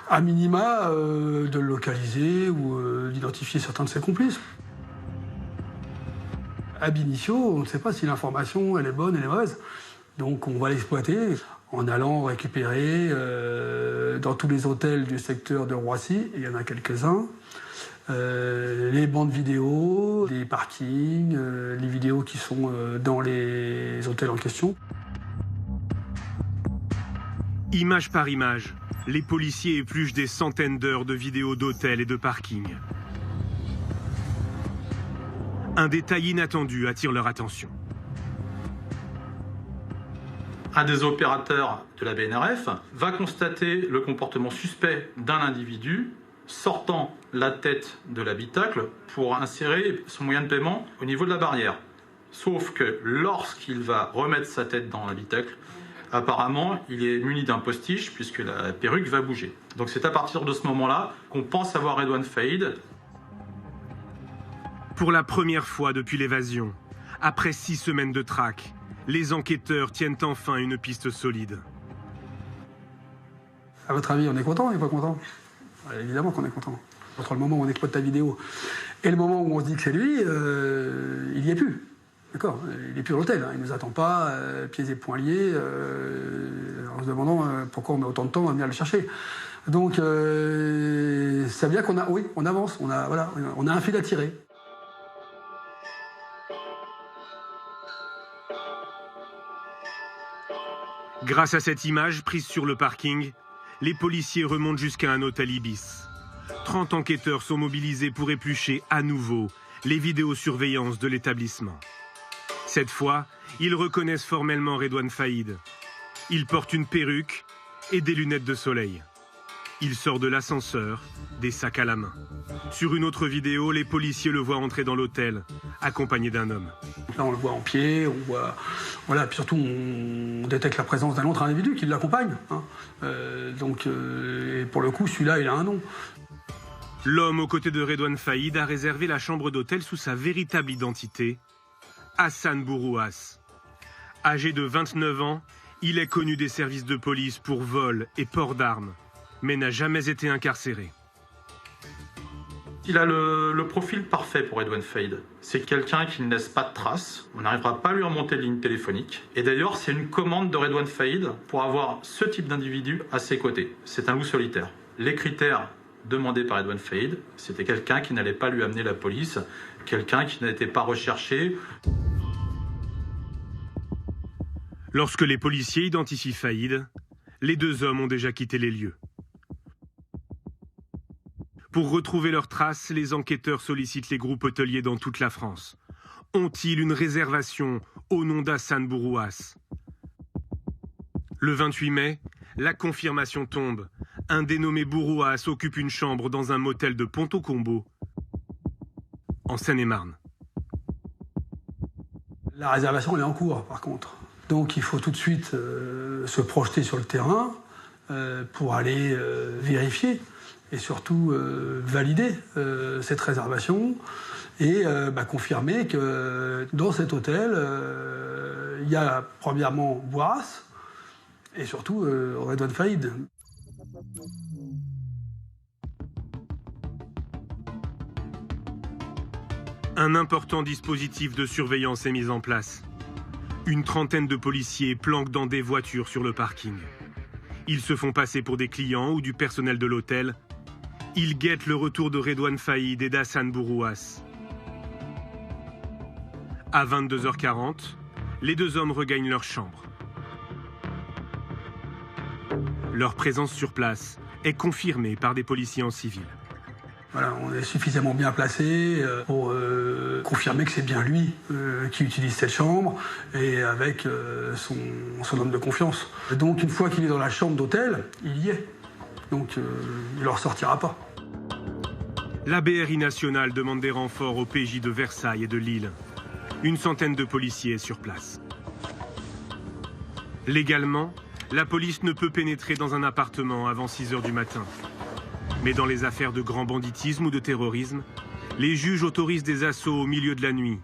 à minima, de le localiser ou d'identifier certains de ses complices. Ab initio, on ne sait pas si l'information elle est bonne, elle est mauvaise. Donc on va l'exploiter en allant récupérer dans tous les hôtels du secteur de Roissy, il y en a quelques-uns, les bandes vidéo, les parkings, les vidéos qui sont dans les hôtels en question. Image par image, les policiers épluchent des centaines d'heures de vidéos d'hôtels et de parkings. Un détail inattendu attire leur attention. Un des opérateurs de la BNRF va constater le comportement suspect d'un individu sortant la tête de l'habitacle pour insérer son moyen de paiement au niveau de la barrière. Sauf que lorsqu'il va remettre sa tête dans l'habitacle, apparemment, il est muni d'un postiche puisque la perruque va bouger. Donc c'est à partir de ce moment-là qu'on pense avoir Redouane Faïd. Pour la première fois depuis l'évasion, après 6 semaines de traque, les enquêteurs tiennent enfin une piste solide. À votre avis, on est content ou on n'est pas content? Évidemment qu'on est content. Entre le moment où on exploite ta vidéo et le moment où on se dit que c'est lui, il n'y est plus. D'accord? Il n'est plus à l'hôtel, hein. Il ne nous attend pas, pieds et poings liés, en se demandant pourquoi on met autant de temps à venir le chercher. Donc, ça veut dire qu'on a, oui, on avance, on a un fil à tirer. Grâce à cette image prise sur le parking, les policiers remontent jusqu'à un hôtel Ibis. 30 enquêteurs sont mobilisés pour éplucher à nouveau les vidéosurveillances de l'établissement. Cette fois, ils reconnaissent formellement Redouane Faïd. Il porte une perruque et des lunettes de soleil. Il sort de l'ascenseur, des sacs à la main. Sur une autre vidéo, les policiers le voient entrer dans l'hôtel, accompagné d'un homme. Là, on le voit en pied, on voit... Voilà, puis surtout, on détecte la présence d'un autre individu qui l'accompagne. Hein. Et pour le coup, celui-là, il a un nom. L'homme aux côtés de Redouane Faïd a réservé la chambre d'hôtel sous sa véritable identité, Hassan Bourouas. Âgé de 29 ans, il est connu des services de police pour vol et port d'armes, mais n'a jamais été incarcéré. Il a le profil parfait pour Redouane Faïd. C'est quelqu'un qui ne laisse pas de traces. On n'arrivera pas à lui remonter de ligne téléphonique. Et d'ailleurs, c'est une commande de Redouane Faïd pour avoir ce type d'individu à ses côtés. C'est un loup solitaire. Les critères demandés par Redouane Faïd, c'était quelqu'un qui n'allait pas lui amener la police, quelqu'un qui n'était pas recherché. Lorsque les policiers identifient Faïd, les 2 hommes ont déjà quitté les lieux. Pour retrouver leurs traces, les enquêteurs sollicitent les groupes hôteliers dans toute la France. Ont-ils une réservation au nom d'Hassan Bourouas? Le 28 mai, la confirmation tombe. Un dénommé Bourouas occupe une chambre dans un motel de Ponto-Combo, en Seine-et-Marne. La réservation, elle est en cours, par contre. Donc il faut tout de suite se projeter sur le terrain pour aller vérifier et surtout valider cette réservation et confirmer que dans cet hôtel, il y a premièrement Bourouas et surtout Redouane Faïd. Un important dispositif de surveillance est mis en place. Une trentaine de policiers planquent dans des voitures sur le parking. Ils se font passer pour des clients ou du personnel de l'hôtel. Ils guettent le retour de Redouane Faïd et d'Hassan Bourouas. À 22h40, les 2 hommes regagnent leur chambre. Leur présence sur place est confirmée par des policiers en civil. Voilà, on est suffisamment bien placé pour confirmer que c'est bien lui qui utilise cette chambre et avec son homme de confiance. Et donc une fois qu'il est dans la chambre d'hôtel, il y est. Donc il ne ressortira pas. La BRI nationale demande des renforts au PJ de Versailles et de Lille. Une centaine de policiers est sur place. Légalement, la police ne peut pénétrer dans un appartement avant 6h du matin. Mais dans les affaires de grand banditisme ou de terrorisme, les juges autorisent des assauts au milieu de la nuit.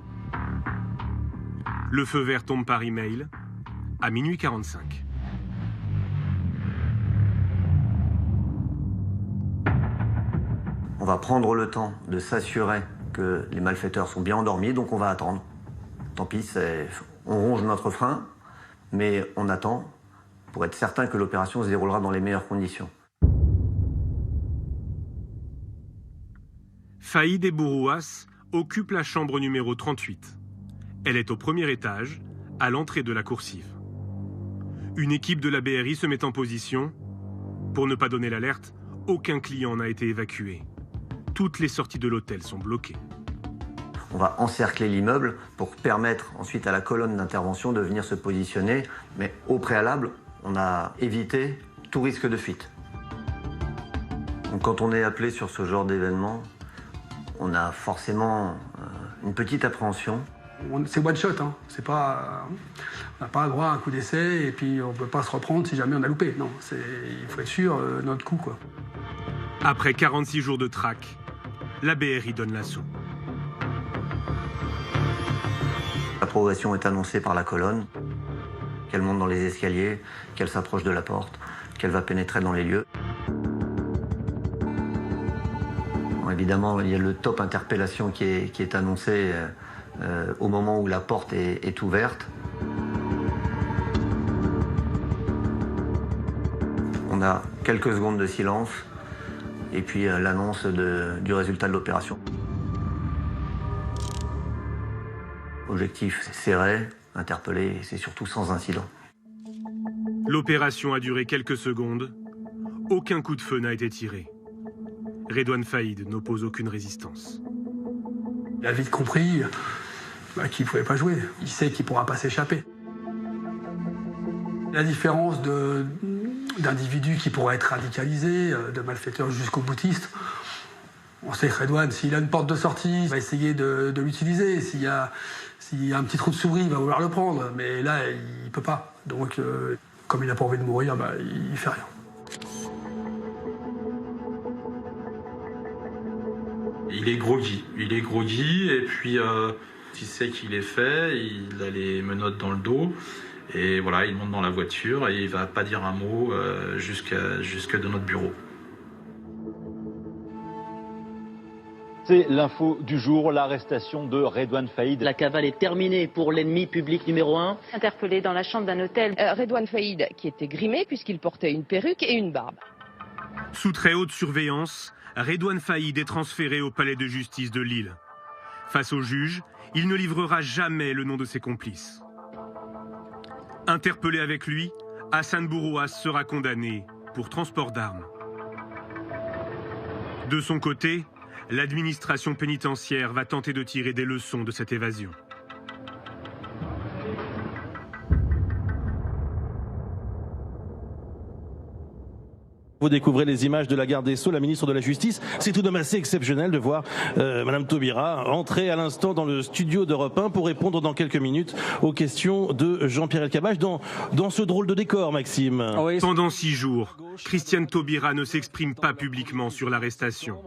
Le feu vert tombe par email à minuit 45. On va prendre le temps de s'assurer que les malfaiteurs sont bien endormis, donc on va attendre. Tant pis, on ronge notre frein, mais on attend pour être certain que l'opération se déroulera dans les meilleures conditions. Faïd et Bourouas occupent la chambre numéro 38. Elle est au premier étage, à l'entrée de la coursive. Une équipe de la BRI se met en position. Pour ne pas donner l'alerte, aucun client n'a été évacué. Toutes les sorties de l'hôtel sont bloquées. On va encercler l'immeuble pour permettre ensuite à la colonne d'intervention de venir se positionner. Mais au préalable, on a évité tout risque de fuite. Donc, quand on est appelé sur ce genre d'événement, on a forcément une petite appréhension. C'est one shot, hein. C'est pas, on n'a pas droit à un coup d'essai et puis on ne peut pas se reprendre si jamais on a loupé. Non, il faut être sûr notre coup, quoi. Après 46 jours de traque, la BRI donne l'assaut. La progression est annoncée par la colonne, qu'elle monte dans les escaliers, qu'elle s'approche de la porte, qu'elle va pénétrer dans les lieux. Bon, évidemment, il y a le top interpellation qui est annoncé au moment où la porte est ouverte. On a quelques secondes de silence et puis l'annonce du résultat de l'opération. Objectif serré, interpellé, et c'est surtout sans incident. L'opération a duré quelques secondes. Aucun coup de feu n'a été tiré. Redouane Faïd n'oppose aucune résistance. Il a vite compris qu'il ne pouvait pas jouer. Il sait qu'il ne pourra pas s'échapper. La différence d'individus qui pourraient être radicalisés, de malfaiteurs jusqu'aux boutistes, on sait que Redouane, s'il a une porte de sortie, il va essayer de l'utiliser. S'il y a un petit trou de souris, il va vouloir le prendre. Mais là, il ne peut pas. Donc, comme il n'a pas envie de mourir, il ne fait rien. Il est groggy et puis il sait qu'il est fait, il a les menottes dans le dos et voilà, il monte dans la voiture et il va pas dire un mot jusqu'à de notre bureau. C'est l'info du jour, l'arrestation de Redouane Faïd. La cavale est terminée pour l'ennemi public numéro 1. Interpellé dans la chambre d'un hôtel, Redouane Faïd qui était grimé puisqu'il portait une perruque et une barbe. Sous très haute surveillance, Redouane Faïd est transféré au palais de justice de Lille. Face au juge, il ne livrera jamais le nom de ses complices. Interpellé avec lui, Hassan Bourouas sera condamné pour transport d'armes. De son côté, l'administration pénitentiaire va tenter de tirer des leçons de cette évasion. Vous découvrez les images de la garde des Sceaux, la ministre de la Justice. C'est tout de même assez exceptionnel de voir Madame Taubira entrer à l'instant dans le studio d'Europe 1 pour répondre dans quelques minutes aux questions de Jean-Pierre Elkabbach dans ce drôle de décor, Maxime. Pendant 6 jours, Christiane Taubira ne s'exprime pas publiquement sur l'arrestation.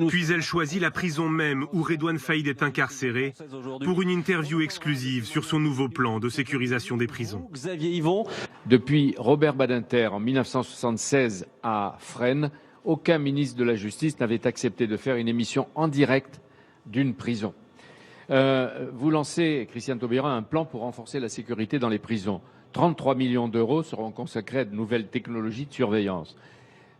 Puis elle choisit la prison même où Redouane Faïd est incarcéré pour une interview exclusive sur son nouveau plan de sécurisation des prisons. Xavier Yvon. Depuis Robert Badinter en 1976 à Fresnes, aucun ministre de la Justice n'avait accepté de faire une émission en direct d'une prison. Vous lancez, Christiane Taubira, un plan pour renforcer la sécurité dans les prisons. 33 millions d'euros seront consacrés à de nouvelles technologies de surveillance.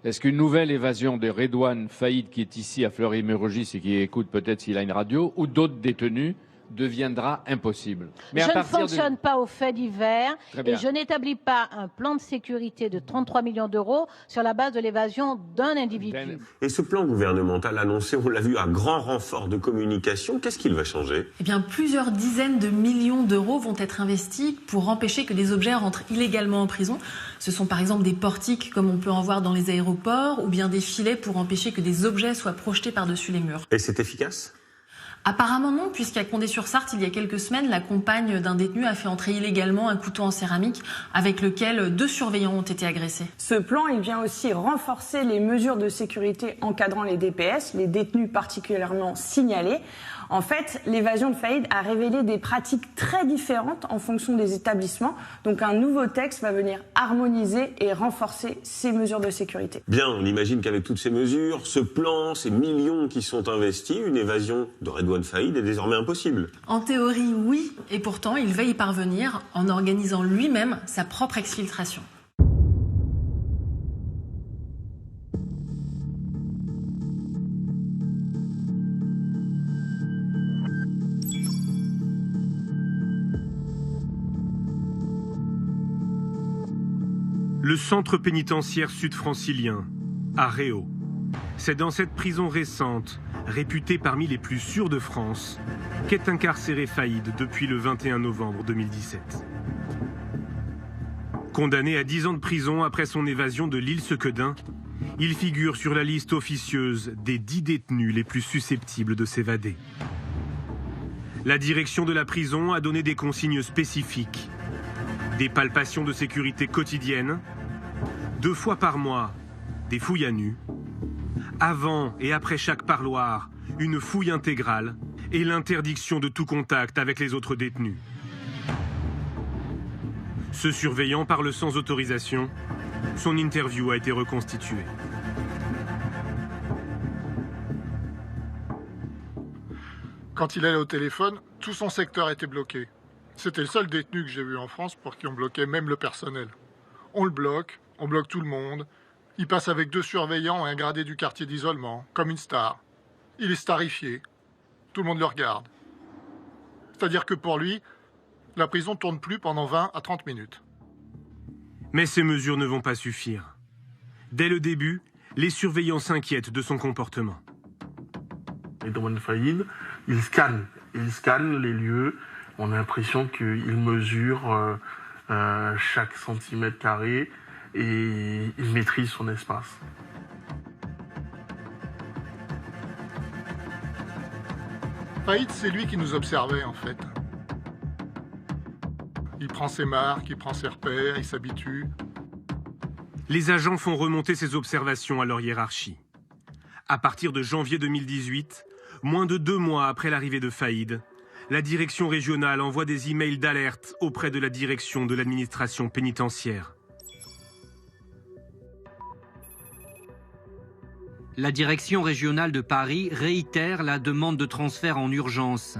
Est-ce qu'une nouvelle évasion de Redouane Faïd, qui est ici à Fleury-Mérogis et qui écoute peut-être s'il a une radio, ou d'autres détenus, deviendra impossible? Je ne fonctionne pas aux faits divers et je n'établis pas un plan de sécurité de 33 millions d'euros sur la base de l'évasion d'un individu. Et ce plan gouvernemental annoncé, on l'a vu, à grand renfort de communication, qu'est-ce qu'il va changer? Eh bien, plusieurs dizaines de millions d'euros vont être investis pour empêcher que des objets rentrent illégalement en prison. Ce sont par exemple des portiques, comme on peut en voir dans les aéroports, ou bien des filets pour empêcher que des objets soient projetés par-dessus les murs. Et c'est efficace? Apparemment non, puisqu'à Condé-sur-Sarthe, il y a quelques semaines, la compagne d'un détenu a fait entrer illégalement un couteau en céramique avec lequel 2 surveillants ont été agressés. Ce plan, il vient aussi renforcer les mesures de sécurité encadrant les DPS, les détenus particulièrement signalés. En fait, l'évasion de Faïd a révélé des pratiques très différentes en fonction des établissements. Donc un nouveau texte va venir harmoniser et renforcer ces mesures de sécurité. Bien, on imagine qu'avec toutes ces mesures, ce plan, ces millions qui sont investis, une évasion de Redouane Faïd est désormais impossible. En théorie, oui, et pourtant, il va y parvenir en organisant lui-même sa propre exfiltration. Le centre pénitentiaire sud-francilien, à Réau. C'est dans cette prison récente, réputée parmi les plus sûres de France, qu'est incarcéré Faïd depuis le 21 novembre 2017. Condamné à 10 ans de prison après son évasion de l'île Sequedin, il figure sur la liste officieuse des 10 détenus les plus susceptibles de s'évader. La direction de la prison a donné des consignes spécifiques. Des palpations de sécurité quotidiennes, 2 fois par mois, des fouilles à nu, avant et après chaque parloir, une fouille intégrale et l'interdiction de tout contact avec les autres détenus. Ce surveillant parle sans autorisation. Son interview a été reconstituée. Quand il allait au téléphone, tout son secteur était bloqué. C'était le seul détenu que j'ai vu en France pour qui on bloquait même le personnel. On le bloque, on bloque tout le monde. Il passe avec 2 surveillants et un gradé du quartier d'isolement, comme une star. Il est starifié. Tout le monde le regarde. C'est-à-dire que pour lui, la prison ne tourne plus pendant 20 à 30 minutes. Mais ces mesures ne vont pas suffire. Dès le début, les surveillants s'inquiètent de son comportement. Redouane Faïd, il scanne les lieux. On a l'impression qu'il mesure chaque centimètre carré et il maîtrise son espace. Faïd, c'est lui qui nous observait en fait. Il prend ses marques, il prend ses repères, il s'habitue. Les agents font remonter ces observations à leur hiérarchie. À partir de janvier 2018, moins de 2 mois après l'arrivée de Faïd, la direction régionale envoie des emails d'alerte auprès de la direction de l'administration pénitentiaire. La direction régionale de Paris réitère la demande de transfert en urgence,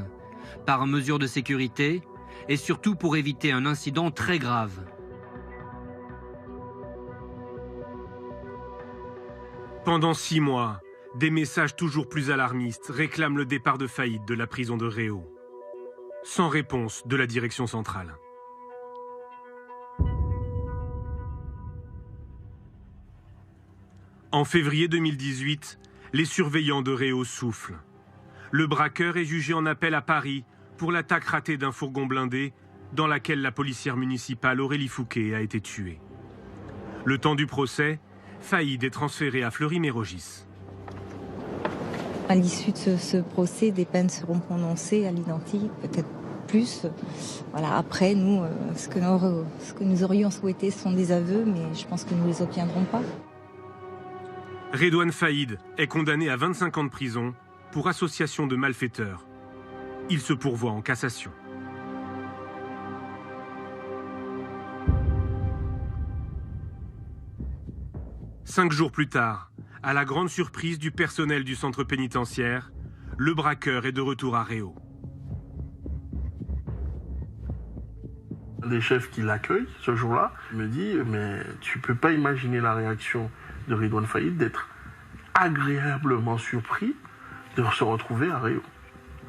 par mesure de sécurité et surtout pour éviter un incident très grave. Pendant 6 mois, des messages toujours plus alarmistes réclament le départ de Faïd de la prison de Réau, sans réponse de la direction centrale. En février 2018, les surveillants de Réau soufflent. Le braqueur est jugé en appel à Paris pour l'attaque ratée d'un fourgon blindé dans laquelle la policière municipale Aurélie Fouquet a été tuée. Le temps du procès, Faïd est transféré à Fleury-Mérogis. À l'issue de ce procès, des peines seront prononcées à l'identique, peut-être plus. Voilà. Après, nous, ce que nous aurions souhaité sont des aveux, mais je pense que nous ne les obtiendrons pas. Redouane Faïd est condamné à 25 ans de prison pour association de malfaiteurs. Il se pourvoit en cassation. Cinq jours plus tard, à la grande surprise du personnel du centre pénitentiaire, le braqueur est de retour à Réau. Un des chefs qui l'accueille ce jour-là me dit « Mais tu peux pas imaginer la réaction de Redouane Faïd d'être agréablement surpris de se retrouver à Réau.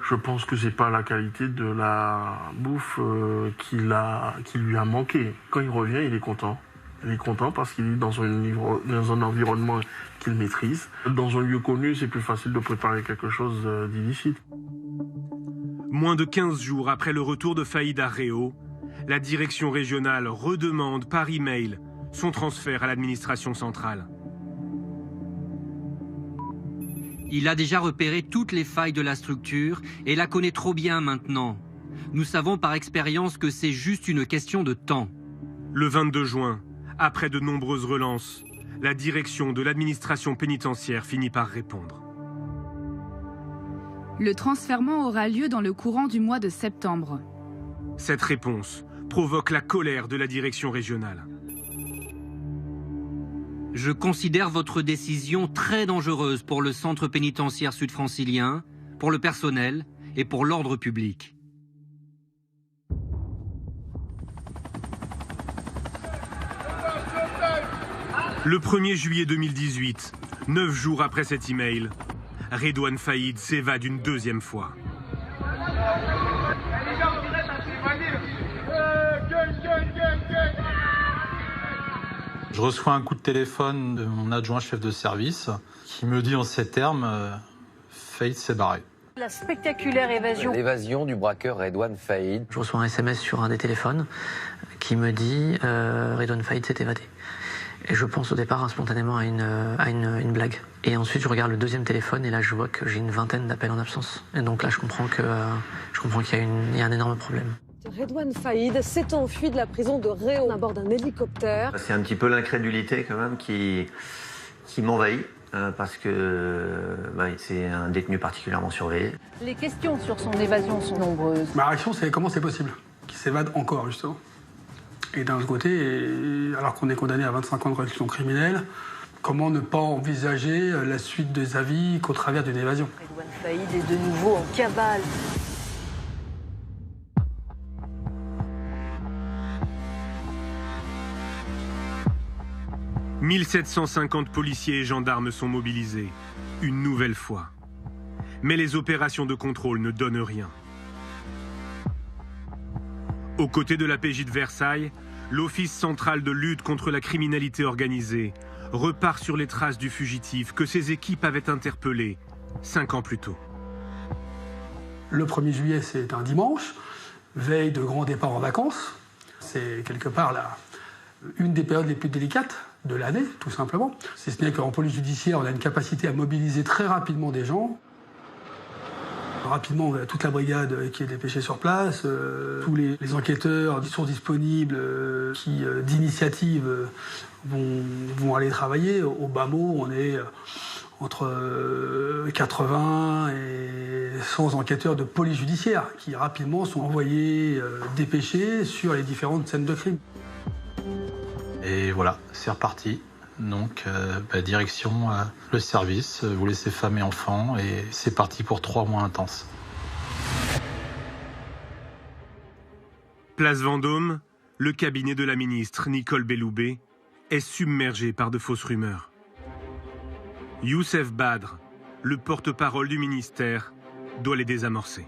Je pense que c'est pas la qualité de la bouffe qui lui a manqué. Quand il revient, il est content. Il est content parce qu'il est dans un environnement qu'il maîtrise. Dans un lieu connu, c'est plus facile de préparer quelque chose d'illicite. Moins de 15 jours après le retour de Faïd à Réau, la direction régionale redemande par email son transfert à l'administration centrale. Il a déjà repéré toutes les failles de la structure et la connaît trop bien maintenant. Nous savons par expérience que c'est juste une question de temps. Le 22 juin, après de nombreuses relances, la direction de l'administration pénitentiaire finit par répondre. Le transfèrement aura lieu dans le courant du mois de septembre. Cette réponse provoque la colère de la direction régionale. Je considère votre décision très dangereuse pour le centre pénitentiaire sud-francilien, pour le personnel et pour l'ordre public. Le 1er juillet 2018, 9 jours après cet email, Redouane Faïd s'évade une deuxième fois. Je reçois un coup de téléphone de mon adjoint chef de service qui me dit en ces termes Faïd s'est barré. La spectaculaire évasion. L'évasion du braqueur Redouane Faïd. Je reçois un SMS sur un des téléphones qui me dit Redouane Faïd s'est évadé. Et je pense au départ spontanément à une blague. Et ensuite, je regarde le deuxième téléphone et là, je vois que j'ai une vingtaine d'appels en absence. Et donc là, je comprends qu'il y a un énorme problème. Redouane Faïd s'est enfui de la prison de Réau à bord d'un hélicoptère. C'est un petit peu l'incrédulité quand même qui m'envahit. Parce que c'est un détenu particulièrement surveillé. Les questions sur son évasion sont nombreuses. Ma réaction, c'est comment c'est possible qu'il s'évade encore, justement. Et d'un autre côté, alors qu'on est condamné à 25 ans de réclusion criminelle, comment ne pas envisager la suite de sa vie qu'au travers d'une évasion? Redouane Faïd est de nouveau en cavale. « 1750 policiers et gendarmes sont mobilisés, une nouvelle fois. Mais les opérations de contrôle ne donnent rien. Aux côtés de la PJ de Versailles, l'Office central de lutte contre la criminalité organisée repart sur les traces du fugitif que ses équipes avaient interpellé 5 ans plus tôt. Le 1er juillet, c'est un dimanche, veille de grand départ en vacances. C'est quelque part une des périodes les plus délicates de l'année, tout simplement. Si ce n'est qu'en police judiciaire, on a une capacité à mobiliser très rapidement des gens. Rapidement, on a toute la brigade qui est dépêchée sur place, tous les enquêteurs qui sont disponibles, qui d'initiative vont aller travailler. Au bas mot, on est entre 80 et 100 enquêteurs de police judiciaire qui rapidement sont envoyés, dépêchés sur les différentes scènes de crime. Et voilà, c'est reparti. Donc, direction le service, vous laissez femmes et enfants, et c'est parti pour 3 mois intenses. Place Vendôme, le cabinet de la ministre Nicole Belloubet est submergé par de fausses rumeurs. Youssef Badr, le porte-parole du ministère, doit les désamorcer.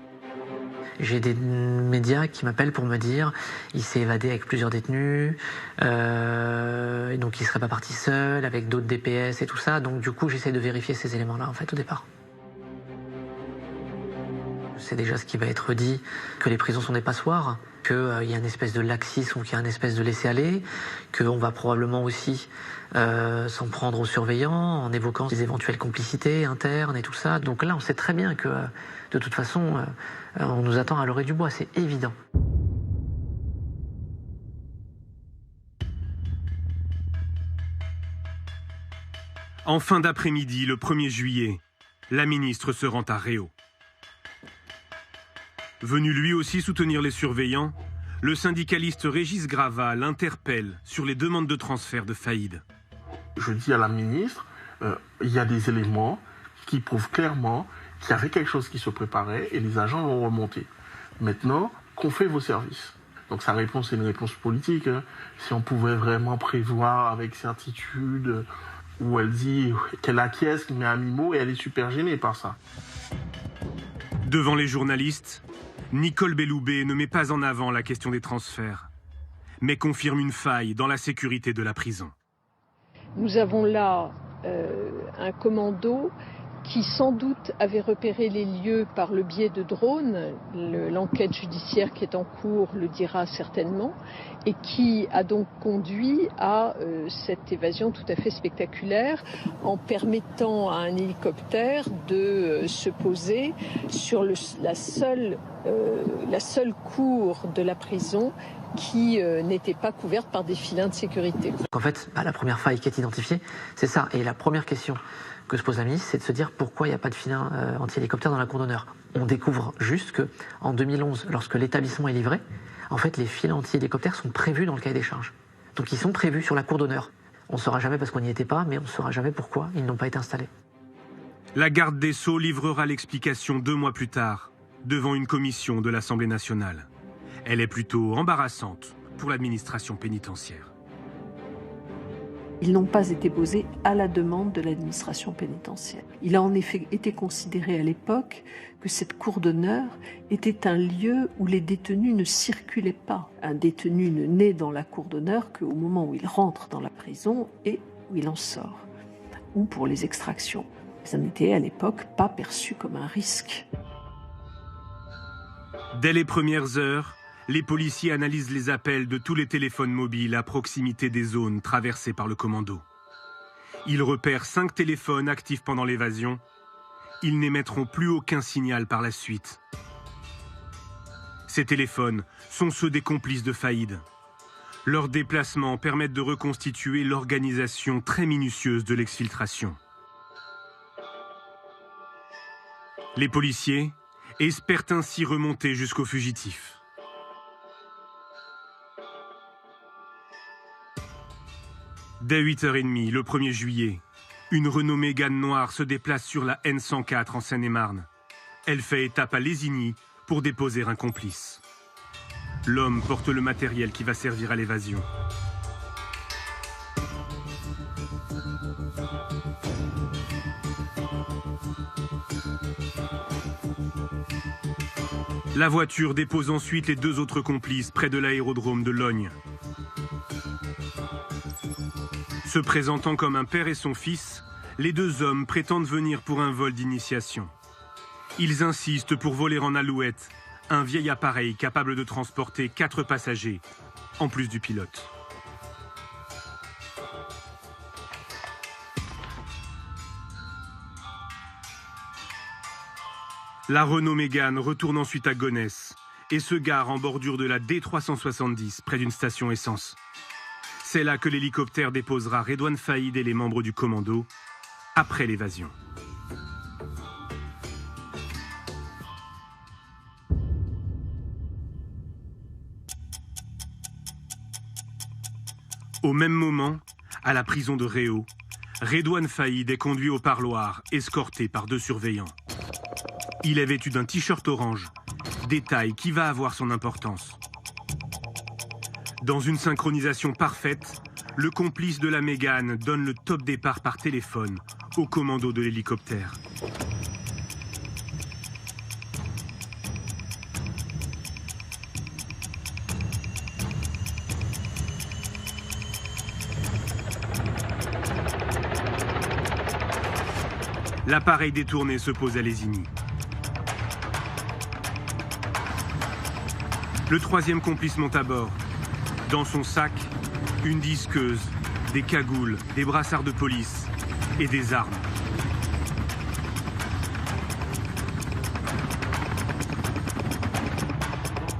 J'ai des médias qui m'appellent pour me dire il s'est évadé avec plusieurs détenus, et donc il serait pas parti seul, avec d'autres DPS et tout ça. Donc du coup, j'essaie de vérifier ces éléments-là, en fait, au départ. C'est déjà ce qui va être dit, que les prisons sont des passoires, qu'il y a une espèce de laxisme ou qu'il y a une espèce de laisser-aller, qu'on va probablement aussi s'en prendre aux surveillants en évoquant des éventuelles complicités internes et tout ça. Donc là, on sait très bien que, de toute façon, on nous attend à l'orée du bois, c'est évident. En fin d'après-midi, le 1er juillet, la ministre se rend à Réau. Venu lui aussi soutenir les surveillants, le syndicaliste Régis Grava l'interpelle sur les demandes de transfert de Faïd. Je dis à la ministre, il y a des éléments qui prouvent clairement qu'il y avait quelque chose qui se préparait et les agents l'ont remonté. Maintenant, qu'ont fait vos services? Donc sa réponse est une réponse politique. Si on pouvait vraiment prévoir avec certitude, où elle dit qu'elle acquiesce, mais à mi-mot, et elle est super gênée par ça. Devant les journalistes, Nicole Belloubet ne met pas en avant la question des transferts, mais confirme une faille dans la sécurité de la prison. Nous avons là un commando qui sans doute avait repéré les lieux par le biais de drones. L'enquête judiciaire qui est en cours le dira certainement, et qui a donc conduit à cette évasion tout à fait spectaculaire en permettant à un hélicoptère de se poser sur la seule cour de la prison qui n'était pas couverte par des filins de sécurité. En fait, la première faille qui est identifiée, c'est ça. Et la première question que se pose la ministre, c'est de se dire pourquoi il n'y a pas de filin anti-hélicoptère dans la cour d'honneur. On découvre juste qu'en 2011, lorsque l'établissement est livré, en fait, les filins anti-hélicoptères sont prévus dans le cahier des charges. Donc ils sont prévus sur la cour d'honneur. On ne saura jamais parce qu'on n'y était pas, mais on ne saura jamais pourquoi ils n'ont pas été installés. La garde des Sceaux livrera l'explication 2 mois plus tard, devant une commission de l'Assemblée nationale. Elle est plutôt embarrassante pour l'administration pénitentiaire. Ils n'ont pas été posés à la demande de l'administration pénitentiaire. Il a en effet été considéré à l'époque que cette cour d'honneur était un lieu où les détenus ne circulaient pas. Un détenu ne naît dans la cour d'honneur qu'au moment où il rentre dans la prison et où il en sort, ou pour les extractions. Ça n'était à l'époque pas perçu comme un risque. Dès les premières heures, les policiers analysent les appels de tous les téléphones mobiles à proximité des zones traversées par le commando. Ils repèrent 5 téléphones actifs pendant l'évasion. Ils n'émettront plus aucun signal par la suite. Ces téléphones sont ceux des complices de Faïd. Leurs déplacements permettent de reconstituer l'organisation très minutieuse de l'exfiltration. Les policiers espèrent ainsi remonter jusqu'aux fugitifs. Dès 8h30, le 1er juillet, une Renault Mégane noire se déplace sur la N104 en Seine-et-Marne. Elle fait étape à Lésigny pour déposer un complice. L'homme porte le matériel qui va servir à l'évasion. La voiture dépose ensuite les 2 autres complices près de l'aérodrome de Lognes. Se présentant comme un père et son fils, les 2 hommes prétendent venir pour un vol d'initiation. Ils insistent pour voler en Alouette, un vieil appareil capable de transporter 4 passagers, en plus du pilote. La Renault Mégane retourne ensuite à Gonesse et se gare en bordure de la D370, près d'une station essence. C'est là que l'hélicoptère déposera Redouane Faïd et les membres du commando, après l'évasion. Au même moment, à la prison de Réau, Redouane Faïd est conduit au parloir, escorté par 2 surveillants. Il est vêtu d'un t-shirt orange, détail qui va avoir son importance. Dans une synchronisation parfaite, le complice de la Mégane donne le top départ par téléphone au commando de l'hélicoptère. L'appareil détourné se pose à Lésigny. Le 3e complice monte à bord. Dans son sac, une disqueuse, des cagoules, des brassards de police et des armes.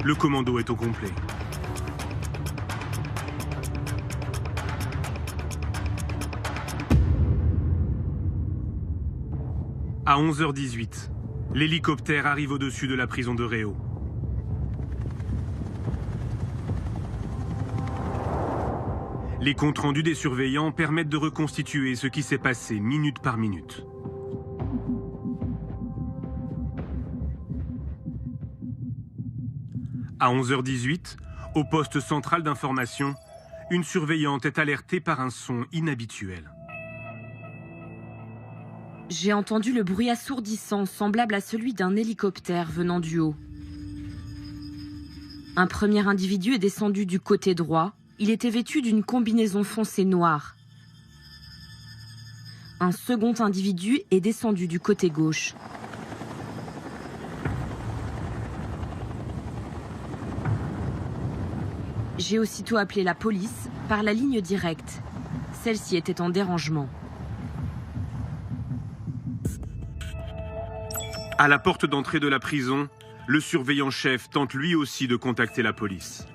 Le commando est au complet. À 11h18, l'hélicoptère arrive au-dessus de la prison de Réau. Les comptes rendus des surveillants permettent de reconstituer ce qui s'est passé minute par minute. À 11h18, au poste central d'information, une surveillante est alertée par un son inhabituel. J'ai entendu le bruit assourdissant, semblable à celui d'un hélicoptère venant du haut. Un premier individu est descendu du côté droit. Il était vêtu d'une combinaison foncée noire. Un second individu est descendu du côté gauche. J'ai aussitôt appelé la police par la ligne directe. Celle-ci était en dérangement. À la porte d'entrée de la prison, le surveillant-chef tente lui aussi de contacter la police.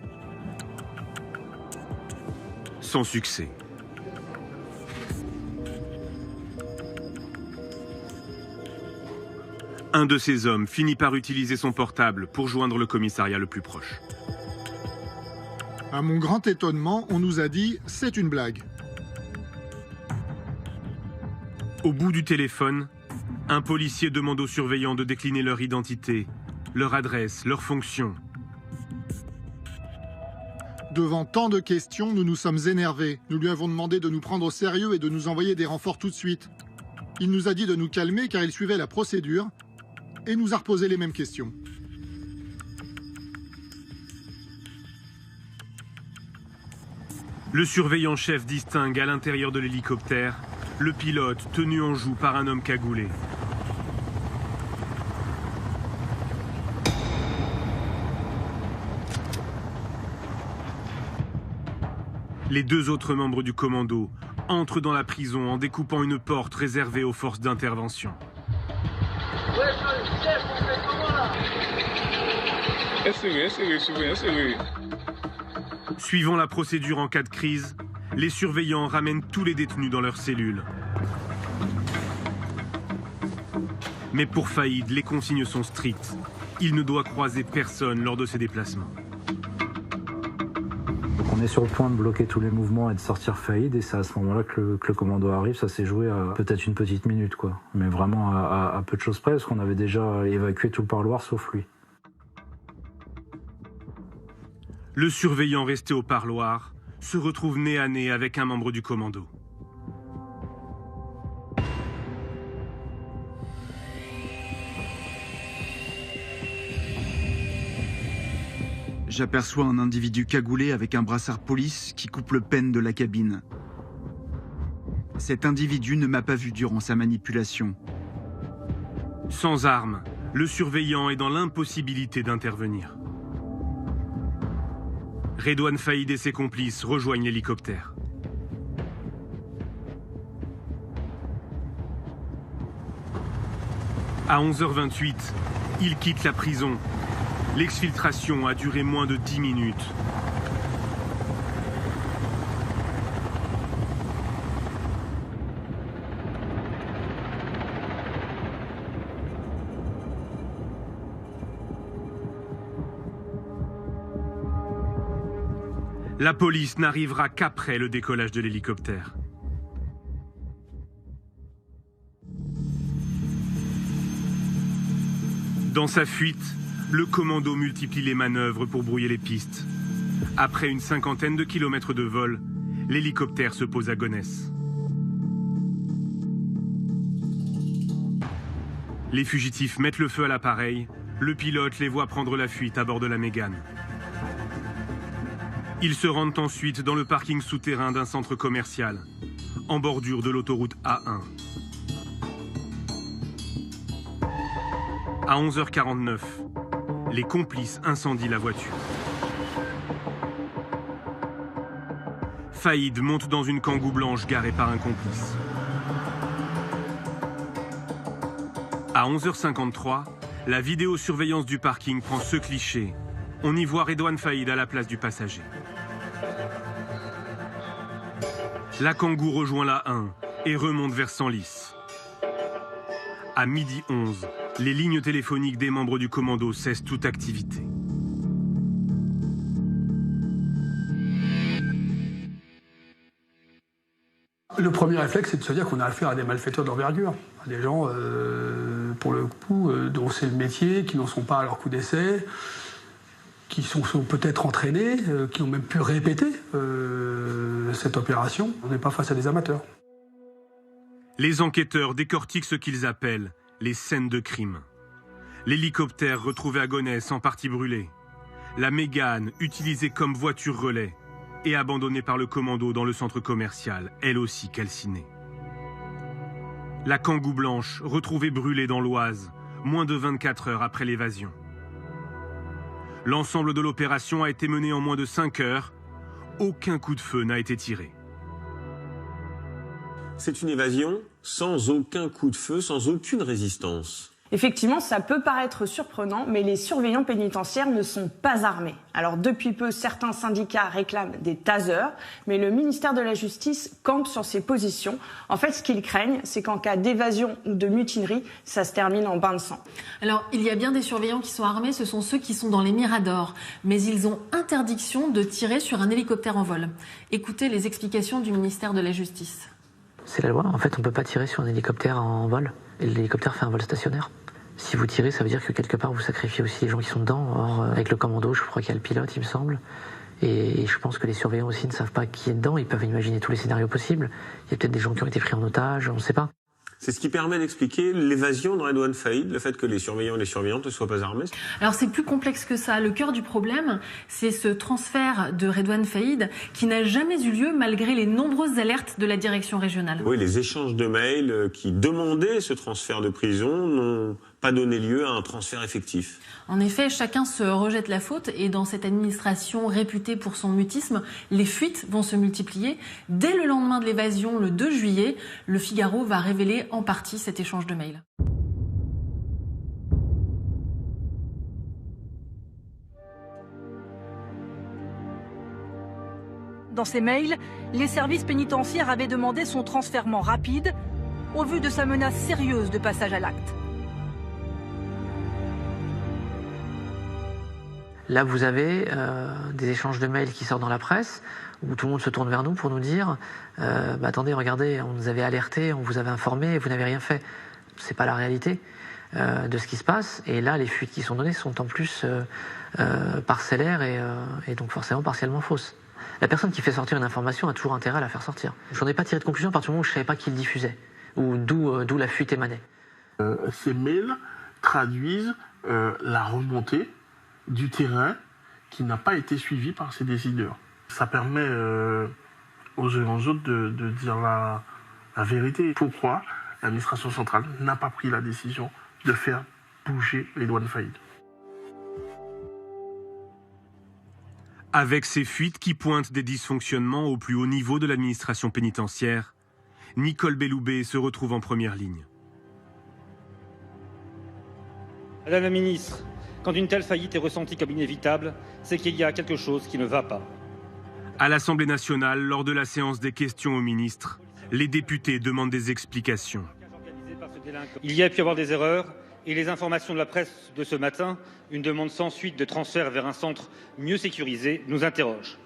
Sans succès. Un de ces hommes finit par utiliser son portable pour joindre le commissariat le plus proche. À mon grand étonnement, on nous a dit « c'est une blague ». Au bout du téléphone, un policier demande aux surveillants de décliner leur identité, leur adresse, leur fonction. Devant tant de questions, nous nous sommes énervés. Nous lui avons demandé de nous prendre au sérieux et de nous envoyer des renforts tout de suite. Il nous a dit de nous calmer car il suivait la procédure et nous a reposé les mêmes questions. Le surveillant-chef distingue à l'intérieur de l'hélicoptère le pilote tenu en joue par un homme cagoulé. Les 2 autres membres du commando entrent dans la prison en découpant une porte réservée aux forces d'intervention. Suivant la procédure en cas de crise, les surveillants ramènent tous les détenus dans leurs cellules. Mais pour Faïd, les consignes sont strictes. Il ne doit croiser personne lors de ses déplacements. Donc on est sur le point de bloquer tous les mouvements et de sortir Faïd, et c'est à ce moment-là que le commando arrive. Ça s'est joué à peut-être une petite minute, quoi. Mais vraiment à peu de choses près, parce qu'on avait déjà évacué tout le parloir sauf lui. Le surveillant resté au parloir se retrouve nez à nez avec un membre du commando. J'aperçois un individu cagoulé avec un brassard police qui coupe le pêne de la cabine. Cet individu ne m'a pas vu durant sa manipulation. Sans arme, le surveillant est dans l'impossibilité d'intervenir. Redouane Faïd et ses complices rejoignent l'hélicoptère. À 11h28, ils quittent la prison. L'exfiltration a duré moins de 10 minutes. La police n'arrivera qu'après le décollage de l'hélicoptère. Dans sa fuite, le commando multiplie les manœuvres pour brouiller les pistes. Après une 50aine de kilomètres de vol, l'hélicoptère se pose à Gonesse. Les fugitifs mettent le feu à l'appareil. Le pilote les voit prendre la fuite à bord de la Mégane. Ils se rendent ensuite dans le parking souterrain d'un centre commercial, en bordure de l'autoroute A1. À 11h49, les complices incendient la voiture. Faïd monte dans une Kangoo blanche garée par un complice. À 11h53, la vidéosurveillance du parking prend ce cliché. On y voit Redouane Faïd à la place du passager. La Kangoo rejoint la 1 et remonte vers Senlis. À 12h11, les lignes téléphoniques des membres du commando cessent toute activité. Le premier réflexe, c'est de se dire qu'on a affaire à des malfaiteurs d'envergure, à des gens, pour le coup, dont c'est le métier, qui n'en sont pas à leur coup d'essai, qui sont peut-être entraînés, qui ont même pu répéter cette opération. On n'est pas face à des amateurs. Les enquêteurs décortiquent ce qu'ils appellent les scènes de crime. L'hélicoptère retrouvé à Gonesse en partie brûlé. La Mégane utilisée comme voiture relais et abandonnée par le commando dans le centre commercial, elle aussi calcinée. La Kangoo blanche retrouvée brûlée dans l'Oise, moins de 24 heures après l'évasion. L'ensemble de l'opération a été mené en moins de 5 heures. Aucun coup de feu n'a été tiré. C'est une évasion sans aucun coup de feu, sans aucune résistance. Effectivement, ça peut paraître surprenant, mais les surveillants pénitentiaires ne sont pas armés. Alors depuis peu, certains syndicats réclament des tasers, mais le ministère de la Justice campe sur ses positions. En fait, ce qu'ils craignent, c'est qu'en cas d'évasion ou de mutinerie, ça se termine en bain de sang. Alors, il y a bien des surveillants qui sont armés, ce sont ceux qui sont dans les miradors, mais ils ont interdiction de tirer sur un hélicoptère en vol. Écoutez les explications du ministère de la Justice. C'est la loi, en fait on ne peut pas tirer sur un hélicoptère en vol, et l'hélicoptère fait un vol stationnaire. Si vous tirez, ça veut dire que quelque part vous sacrifiez aussi les gens qui sont dedans. Or, avec le commando, je crois qu'il y a le pilote, il me semble, et je pense que les surveillants aussi ne savent pas qui est dedans, ils peuvent imaginer tous les scénarios possibles. Il y a peut-être des gens qui ont été pris en otage, on ne sait pas. C'est ce qui permet d'expliquer l'évasion de Redouane Faïd, le fait que les surveillants et les surveillantes ne soient pas armés. Alors c'est plus complexe que ça. Le cœur du problème, c'est ce transfert de Redouane Faïd qui n'a jamais eu lieu malgré les nombreuses alertes de la direction régionale. Oui, les échanges de mails qui demandaient ce transfert de prison n'ont pas donné lieu à un transfert effectif. En effet, chacun se rejette la faute et dans cette administration réputée pour son mutisme, les fuites vont se multiplier. Dès le lendemain de l'évasion, le 2 juillet, Le Figaro va révéler en partie cet échange de mails. Dans ces mails, les services pénitentiaires avaient demandé son transfèrement rapide au vu de sa menace sérieuse de passage à l'acte. Là, vous avez des échanges de mails qui sortent dans la presse, où tout le monde se tourne vers nous pour nous dire attendez, regardez, on nous avait alerté, on vous avait informé, et vous n'avez rien fait. C'est pas la réalité de ce qui se passe. Et là, les fuites qui sont données sont en plus parcellaires et donc forcément partiellement fausses. La personne qui fait sortir une information a toujours intérêt à la faire sortir. Je n'en ai pas tiré de conclusion à partir du moment où je ne savais pas qui le diffusait, ou d'où la fuite émanait. Ces mails traduisent la remontée du terrain qui n'a pas été suivie par ces décideurs. Ça permet aux uns et aux autres de dire la vérité. Pourquoi l'administration centrale n'a pas pris la décision de faire bouger Redouane Faïd. Avec ces fuites qui pointent des dysfonctionnements au plus haut niveau de l'administration pénitentiaire, Nicole Belloubet se retrouve en première ligne. Madame la ministre, quand une telle faillite est ressentie comme inévitable, c'est qu'il y a quelque chose qui ne va pas. À l'Assemblée nationale, lors de la séance des questions au ministre, les députés demandent des explications. Il y a pu avoir des erreurs et les informations de la presse de ce matin, une demande sans suite de transfert vers un centre mieux sécurisé, nous interroge.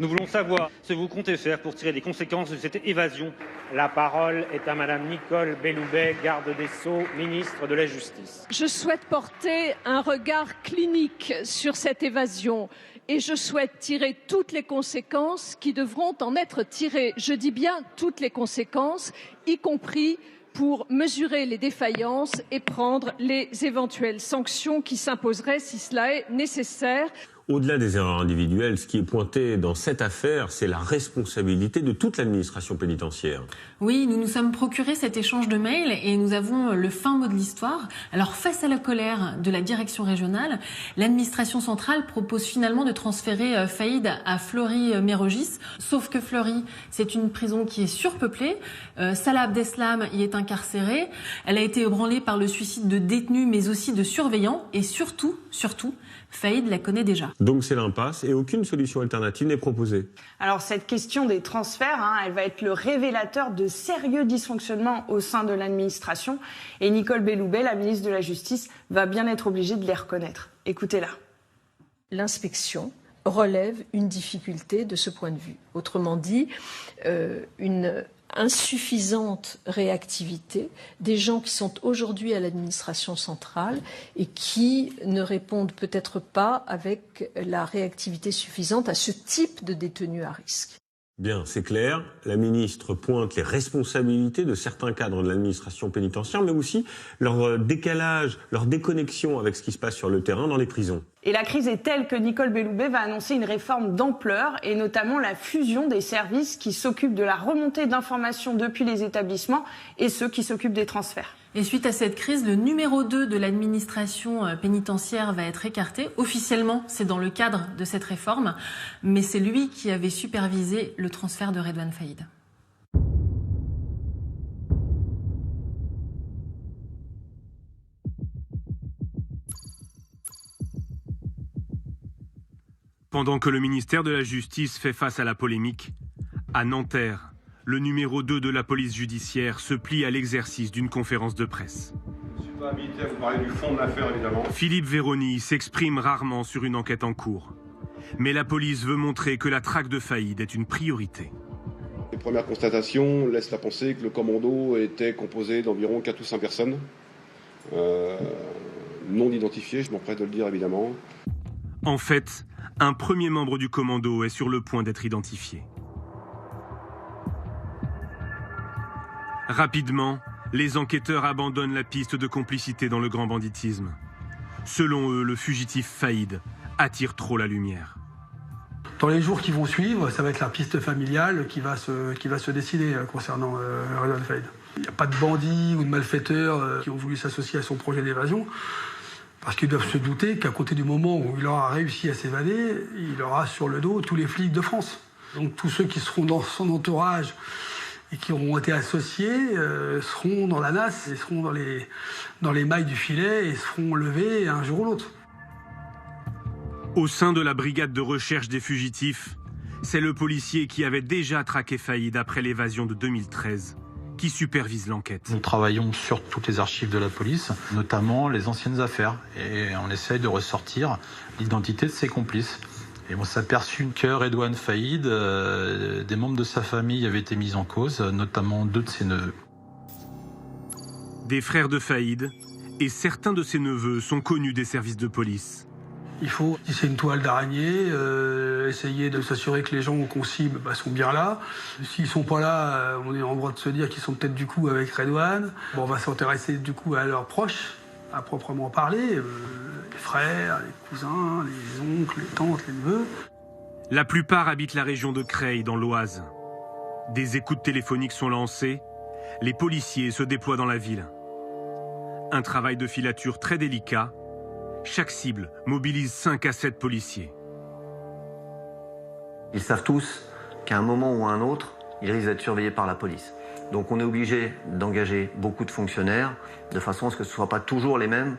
Nous voulons savoir ce que vous comptez faire pour tirer les conséquences de cette évasion. La parole est à Madame Nicole Belloubet, garde des Sceaux, ministre de la Justice. Je souhaite porter un regard clinique sur cette évasion et je souhaite tirer toutes les conséquences qui devront en être tirées. Je dis bien toutes les conséquences, y compris pour mesurer les défaillances et prendre les éventuelles sanctions qui s'imposeraient si cela est nécessaire. Au-delà des erreurs individuelles, ce qui est pointé dans cette affaire, c'est la responsabilité de toute l'administration pénitentiaire. Oui, nous nous sommes procuré cet échange de mails et nous avons le fin mot de l'histoire. Alors, face à la colère de la direction régionale, l'administration centrale propose finalement de transférer Faïd à Fleury-Mérogis. Sauf que Fleury, c'est une prison qui est surpeuplée. Salah Abdeslam y est incarcérée. Elle a été ébranlée par le suicide de détenus, mais aussi de surveillants. Et surtout, Faïd la connaît déjà. Donc c'est l'impasse et aucune solution alternative n'est proposée. Alors cette question des transferts, elle va être le révélateur de sérieux dysfonctionnements au sein de l'administration. Et Nicole Belloubet, la ministre de la Justice, va bien être obligée de les reconnaître. Écoutez-la. L'inspection relève une difficulté de ce point de vue. Autrement dit, une insuffisante réactivité des gens qui sont aujourd'hui à l'administration centrale et qui ne répondent peut-être pas avec la réactivité suffisante à ce type de détenus à risque. Bien, c'est clair. La ministre pointe les responsabilités de certains cadres de l'administration pénitentiaire, mais aussi leur décalage, leur déconnexion avec ce qui se passe sur le terrain dans les prisons. Et la crise est telle que Nicole Belloubet va annoncer une réforme d'ampleur et notamment la fusion des services qui s'occupent de la remontée d'informations depuis les établissements et ceux qui s'occupent des transferts. Et suite à cette crise, le numéro 2 de l'administration pénitentiaire va être écarté. Officiellement, c'est dans le cadre de cette réforme, mais c'est lui qui avait supervisé le transfert de Redouane Faïd. Pendant que le ministère de la Justice fait face à la polémique, à Nanterre, le numéro 2 de la police judiciaire se plie à l'exercice d'une conférence de presse. Je ne suis pas habilité à vous parler du fond de l'affaire, évidemment. Philippe Vérony s'exprime rarement sur une enquête en cours. Mais la police veut montrer que la traque de Faïd est une priorité. Les premières constatations laissent à penser que le commando était composé d'environ 4 ou 5 personnes, non identifiées, je m'empresse de le dire évidemment. En fait, un premier membre du commando est sur le point d'être identifié. Rapidement, les enquêteurs abandonnent la piste de complicité dans le grand banditisme. Selon eux, le fugitif Faïd attire trop la lumière. Dans les jours qui vont suivre, ça va être la piste familiale qui va se décider concernant Redouane Faïd. Il n'y a pas de bandits ou de malfaiteurs qui ont voulu s'associer à son projet d'évasion, parce qu'ils doivent se douter qu'à côté du moment où il aura réussi à s'évader, il aura sur le dos tous les flics de France. Donc tous ceux qui seront dans son entourage et qui auront été associés seront dans la nasse, et seront dans les mailles du filet et seront levés un jour ou l'autre. Au sein de la brigade de recherche des fugitifs, c'est le policier qui avait déjà traqué Faïd après l'évasion de 2013 qui supervise l'enquête. Nous travaillons sur toutes les archives de la police, notamment les anciennes affaires, et on essaye de ressortir l'identité de ses complices. Et on s'est aperçu que Redouane Faïd, des membres de sa famille avaient été mis en cause, notamment 2 de ses neveux. Des frères de Faïd et certains de ses neveux sont connus des services de police. Il faut tisser une toile d'araignée, essayer de s'assurer que les gens qu'on cible sont bien là. S'ils sont pas là, on est en droit de se dire qu'ils sont peut-être du coup avec Redouane. Bon, on va s'intéresser du coup à leurs proches, à proprement parler, les frères, les cousins, les oncles, les tantes, les neveux. La plupart habitent la région de Creil, dans l'Oise. Des écoutes téléphoniques sont lancées, les policiers se déploient dans la ville. Un travail de filature très délicat. Chaque cible mobilise 5 à 7 policiers. Ils savent tous qu'à un moment ou à un autre, ils risquent d'être surveillés par la police. Donc on est obligé d'engager beaucoup de fonctionnaires de façon à ce que ce ne soient pas toujours les mêmes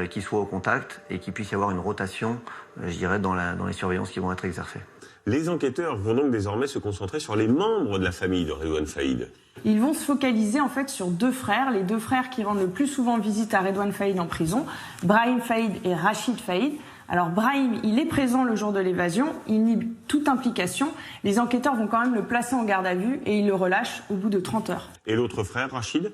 qui soient au contact et qu'il puisse y avoir une rotation, je dirais, dans les surveillances qui vont être exercées. Les enquêteurs vont donc désormais se concentrer sur les membres de la famille de Redouane Faïd. Ils vont se focaliser en fait sur 2 frères, les 2 frères qui rendent le plus souvent visite à Redouane Faïd en prison, Brahim Faïd et Rachid Faïd. Alors Brahim, il est présent le jour de l'évasion, il nie toute implication. Les enquêteurs vont quand même le placer en garde à vue et ils le relâchent au bout de 30 heures. Et l'autre frère, Rachid ?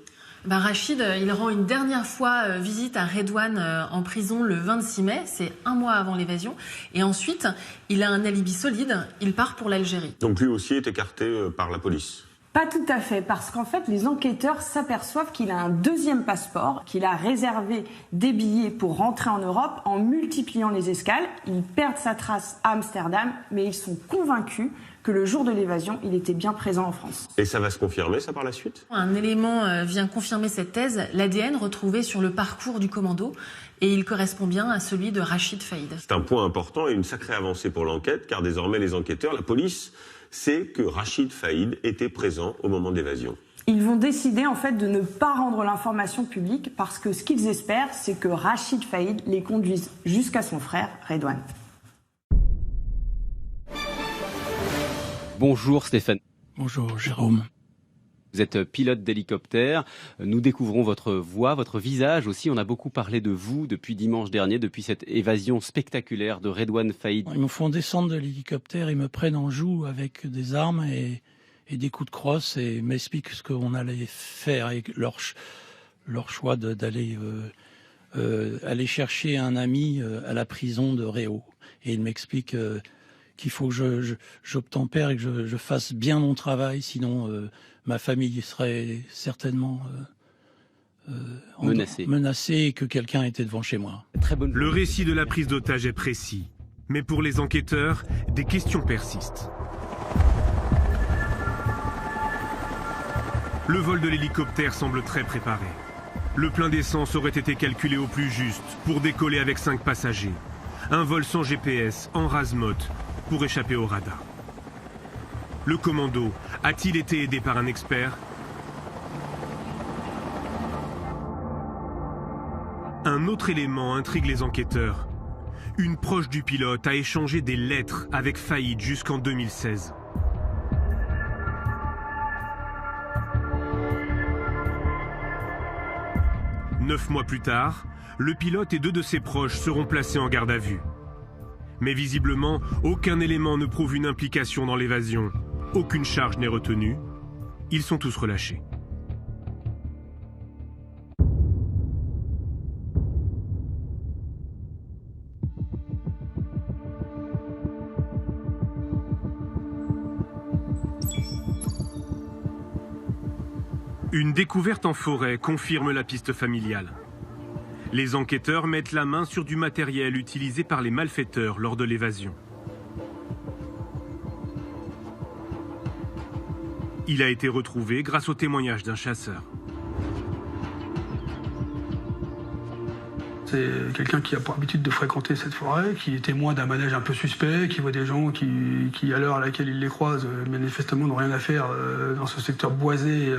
Rachid, il rend une dernière fois visite à Redouane en prison le 26 mai, c'est 1 mois avant l'évasion. Et ensuite, il a un alibi solide, il part pour l'Algérie. Donc lui aussi est écarté par la police ? Pas tout à fait, parce qu'en fait, les enquêteurs s'aperçoivent qu'il a un 2e passeport, qu'il a réservé des billets pour rentrer en Europe en multipliant les escales. Ils perdent sa trace à Amsterdam, mais ils sont convaincus que le jour de l'évasion, il était bien présent en France. Et ça va se confirmer, ça, par la suite ? Un élément vient confirmer cette thèse, l'ADN retrouvé sur le parcours du commando, et il correspond bien à celui de Rachid Faïd. C'est un point important et une sacrée avancée pour l'enquête, car désormais les enquêteurs, la police, sait que Rachid Faïd était présent au moment de l'évasion. Ils vont décider en fait de ne pas rendre l'information publique parce que ce qu'ils espèrent, c'est que Rachid Faïd les conduise jusqu'à son frère Redouane. Bonjour Stéphane. Bonjour Jérôme. Vous êtes pilote d'hélicoptère. Nous découvrons votre voix, votre visage aussi. On a beaucoup parlé de vous depuis dimanche dernier, depuis cette évasion spectaculaire de Redouane Faïd. Ils me font descendre de l'hélicoptère, ils me prennent en joue avec des armes et des coups de crosse et m'expliquent ce qu'on allait faire et leur choix d'aller aller chercher un ami à la prison de Réau. Et ils m'expliquent qu'il faut que j'obtempère et que je fasse bien mon travail, sinon ma famille serait certainement menacée et que quelqu'un était devant chez moi. Le récit de la prise d'otage est précis, mais pour les enquêteurs, des questions persistent. Le vol de l'hélicoptère semble très préparé. Le plein d'essence aurait été calculé au plus juste pour décoller avec 5 passagers. Un vol sans GPS, en rase-motte, pour échapper au radar. Le commando a-t-il été aidé par un expert? Un autre élément intrigue les enquêteurs. Une proche du pilote a échangé des lettres avec Faïd jusqu'en 2016. Neuf mois plus tard, le pilote et 2 de ses proches seront placés en garde à vue. Mais visiblement, aucun élément ne prouve une implication dans l'évasion. Aucune charge n'est retenue. Ils sont tous relâchés. Une découverte en forêt confirme la piste familiale. Les enquêteurs mettent la main sur du matériel utilisé par les malfaiteurs lors de l'évasion. Il a été retrouvé grâce au témoignage d'un chasseur. C'était quelqu'un qui a pour habitude de fréquenter cette forêt, qui est témoin d'un manège un peu suspect, qui voit des gens qui à l'heure à laquelle il les croise, manifestement n'ont rien à faire dans ce secteur boisé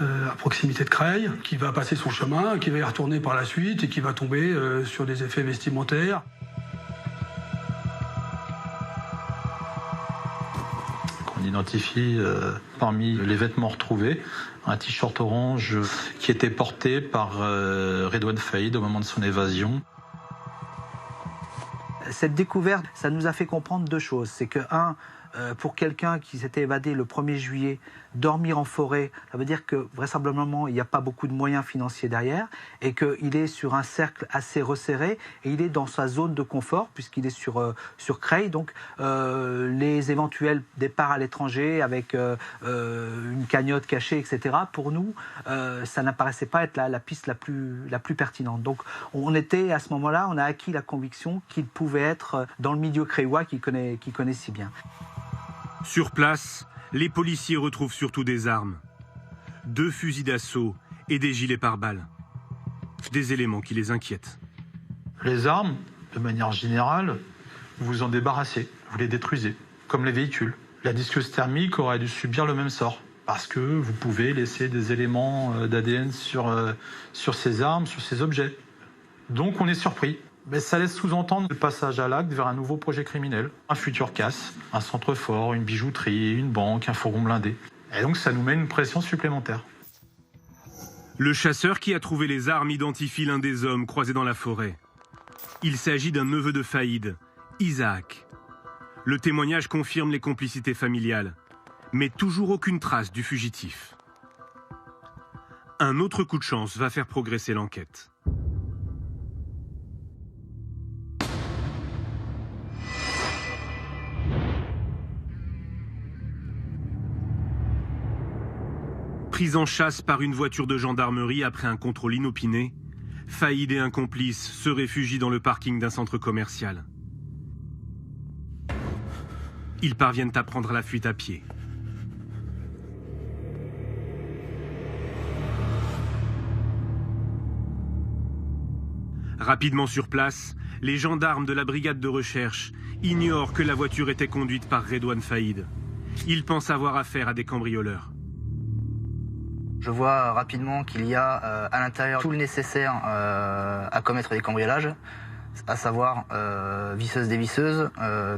à proximité de Creil, qui va passer son chemin, qui va y retourner par la suite et qui va tomber sur des effets vestimentaires. On identifie parmi les vêtements retrouvés un t-shirt orange qui était porté par Redouane Faïd au moment de son évasion. Cette découverte, ça nous a fait comprendre deux choses. C'est que, pour quelqu'un qui s'était évadé le 1er juillet, dormir en forêt, ça veut dire que vraisemblablement il n'y a pas beaucoup de moyens financiers derrière et qu'il est sur un cercle assez resserré et il est dans sa zone de confort puisqu'il est sur Creil. Donc les éventuels départs à l'étranger avec une cagnotte cachée, etc. Pour nous, ça n'apparaissait pas être la piste la plus pertinente. Donc on était à ce moment-là, on a acquis la conviction qu'il pouvait être dans le milieu creillois qu'il connaît si bien. Sur place, les policiers retrouvent surtout des armes. 2 fusils d'assaut et des gilets pare-balles. Des éléments qui les inquiètent. Les armes, de manière générale, vous en débarrassez, vous les détruisez, comme les véhicules. La disqueuse thermique aurait dû subir le même sort, parce que vous pouvez laisser des éléments d'ADN sur ces armes, sur ces objets. Donc on est surpris. Mais ça laisse sous-entendre le passage à l'acte vers un nouveau projet criminel, un futur casse, un centre fort, une bijouterie, une banque, un fourgon blindé. Et donc ça nous met une pression supplémentaire. Le chasseur qui a trouvé les armes identifie l'un des hommes croisés dans la forêt. Il s'agit d'un neveu de Faïd, Isaac. Le témoignage confirme les complicités familiales, mais toujours aucune trace du fugitif. Un autre coup de chance va faire progresser l'enquête. Pris en chasse par une voiture de gendarmerie après un contrôle inopiné, Faïd et un complice se réfugient dans le parking d'un centre commercial. Ils parviennent à prendre la fuite à pied. Rapidement sur place, les gendarmes de la brigade de recherche ignorent que la voiture était conduite par Redouane Faïd. Ils pensent avoir affaire à des cambrioleurs. Je vois rapidement qu'il y a à l'intérieur tout le nécessaire à commettre des cambriolages, à savoir visseuse dévisseuse,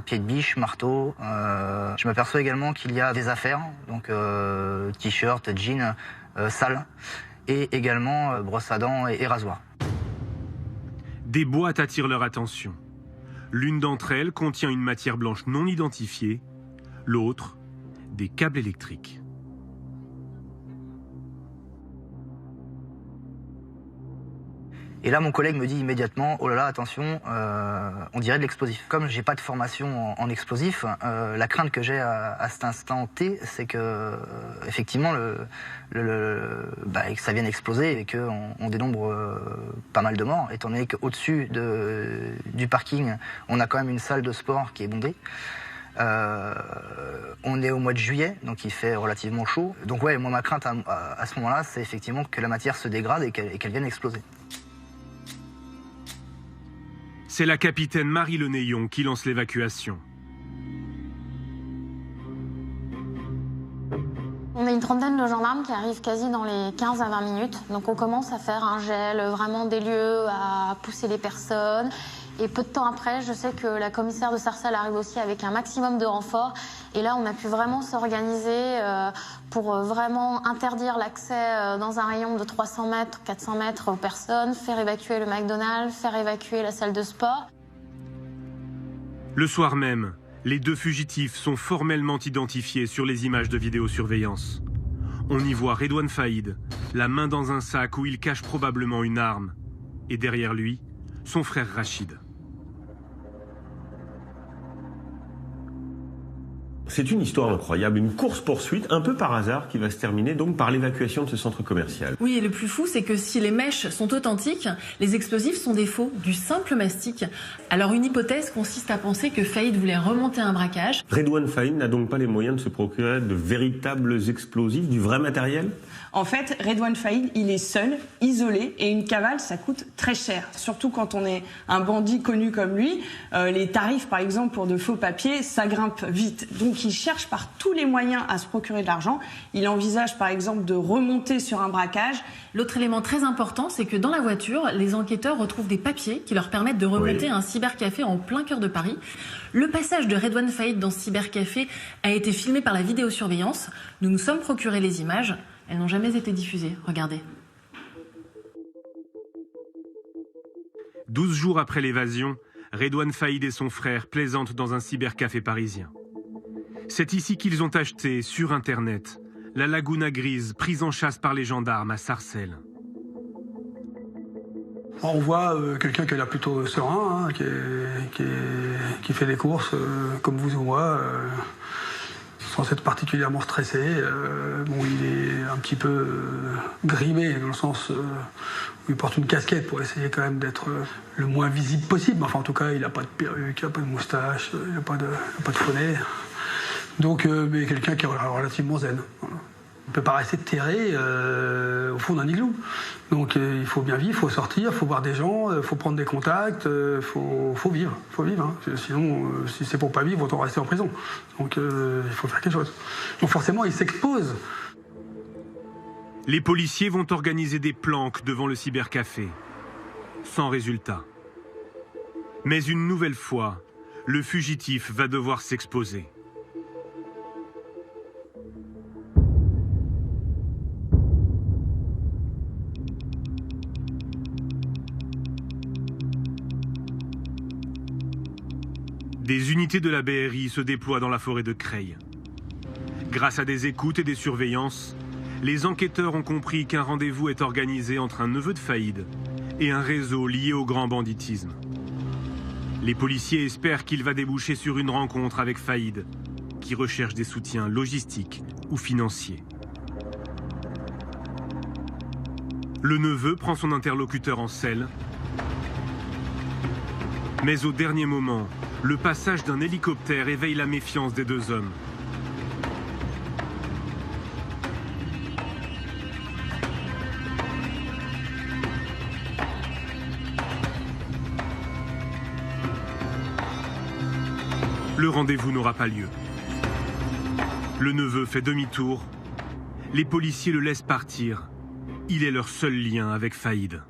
pied de biche, marteau. Je m'aperçois également qu'il y a des affaires, donc t-shirt, jeans, sales, et également brosse à dents et rasoir. Des boîtes attirent leur attention. L'une d'entre elles contient une matière blanche non identifiée, l'autre, des câbles électriques. Et là, mon collègue me dit immédiatement, oh là là, attention, on dirait de l'explosif. Comme j'ai pas de formation en explosif, la crainte que j'ai à cet instant T, c'est que effectivement, que ça vienne exploser et qu'on dénombre pas mal de morts, étant donné qu'au-dessus du parking, on a quand même une salle de sport qui est bondée. On est au mois de juillet, donc il fait relativement chaud. Donc ouais, moi ma crainte à ce moment-là, c'est effectivement que la matière se dégrade et qu'elle vienne exploser. C'est la capitaine Marie Lenéillon qui lance l'évacuation. On a une trentaine de gendarmes qui arrivent quasi dans les 15 à 20 minutes. Donc on commence à faire un gel vraiment des lieux, à pousser les personnes. Et peu de temps après, je sais que la commissaire de Sarcelles arrive aussi avec un maximum de renforts. Et là, on a pu vraiment s'organiser pour vraiment interdire l'accès dans un rayon de 300 mètres, 400 mètres aux personnes, faire évacuer le McDonald's, faire évacuer la salle de sport. Le soir même, les 2 fugitifs sont formellement identifiés sur les images de vidéosurveillance. On y voit Redouane Faïd, la main dans un sac où il cache probablement une arme. Et derrière lui, son frère Rachid. C'est une histoire incroyable, une course-poursuite un peu par hasard qui va se terminer donc par l'évacuation de ce centre commercial. Oui, et le plus fou, c'est que si les mèches sont authentiques, les explosifs sont des faux, du simple mastic. Alors une hypothèse consiste à penser que Faïd voulait remonter un braquage. Redouane Faïd n'a donc pas les moyens de se procurer de véritables explosifs, du vrai matériel ? En fait, Redouane Faïd, il est seul, isolé, et une cavale, ça coûte très cher. Surtout quand on est un bandit connu comme lui, les tarifs, par exemple, pour de faux papiers, ça grimpe vite. Donc il cherche par tous les moyens à se procurer de l'argent. Il envisage, par exemple, de remonter sur un braquage. L'autre élément très important, c'est que dans la voiture, les enquêteurs retrouvent des papiers qui leur permettent de remonter à un cybercafé en plein cœur de Paris. Le passage de Redouane Faïd dans ce cybercafé a été filmé par la vidéosurveillance. Nous nous sommes procuré les images. Elles n'ont jamais été diffusées. Regardez. 12 jours après l'évasion, Redouane Faïd et son frère plaisantent dans un cybercafé parisien. C'est ici qu'ils ont acheté, sur Internet, la Laguna Grise, prise en chasse par les gendarmes à Sarcelles. On voit quelqu'un qui a l'air plutôt serein, hein, qui fait des courses comme vous ou moi, sans être particulièrement stressé. Il est un petit peu grimé dans le sens où il porte une casquette pour essayer quand même d'être le moins visible possible. Enfin, en tout cas, il n'a pas de perruque, il n'a pas de moustache, il n'a pas de bonnet. Donc, mais quelqu'un qui est relativement zen. Voilà. On ne peut pas rester terré au fond d'un igloo. Donc il faut bien vivre, il faut sortir, il faut voir des gens, il faut prendre des contacts, il faut vivre. Hein. Sinon, si c'est pour pas vivre, autant rester en prison. Donc il faut faire quelque chose. Donc forcément, il s'expose. Les policiers vont organiser des planques devant le cybercafé. Sans résultat. Mais une nouvelle fois, le fugitif va devoir s'exposer. Des unités de la BRI se déploient dans la forêt de Creil. Grâce à des écoutes et des surveillances, les enquêteurs ont compris qu'un rendez-vous est organisé entre un neveu de Faïd et un réseau lié au grand banditisme. Les policiers espèrent qu'il va déboucher sur une rencontre avec Faïd, qui recherche des soutiens logistiques ou financiers. Le neveu prend son interlocuteur en selle, mais au dernier moment, le passage d'un hélicoptère éveille la méfiance des deux hommes. Le rendez-vous n'aura pas lieu. Le neveu fait demi-tour. Les policiers le laissent partir. Il est leur seul lien avec Faïd.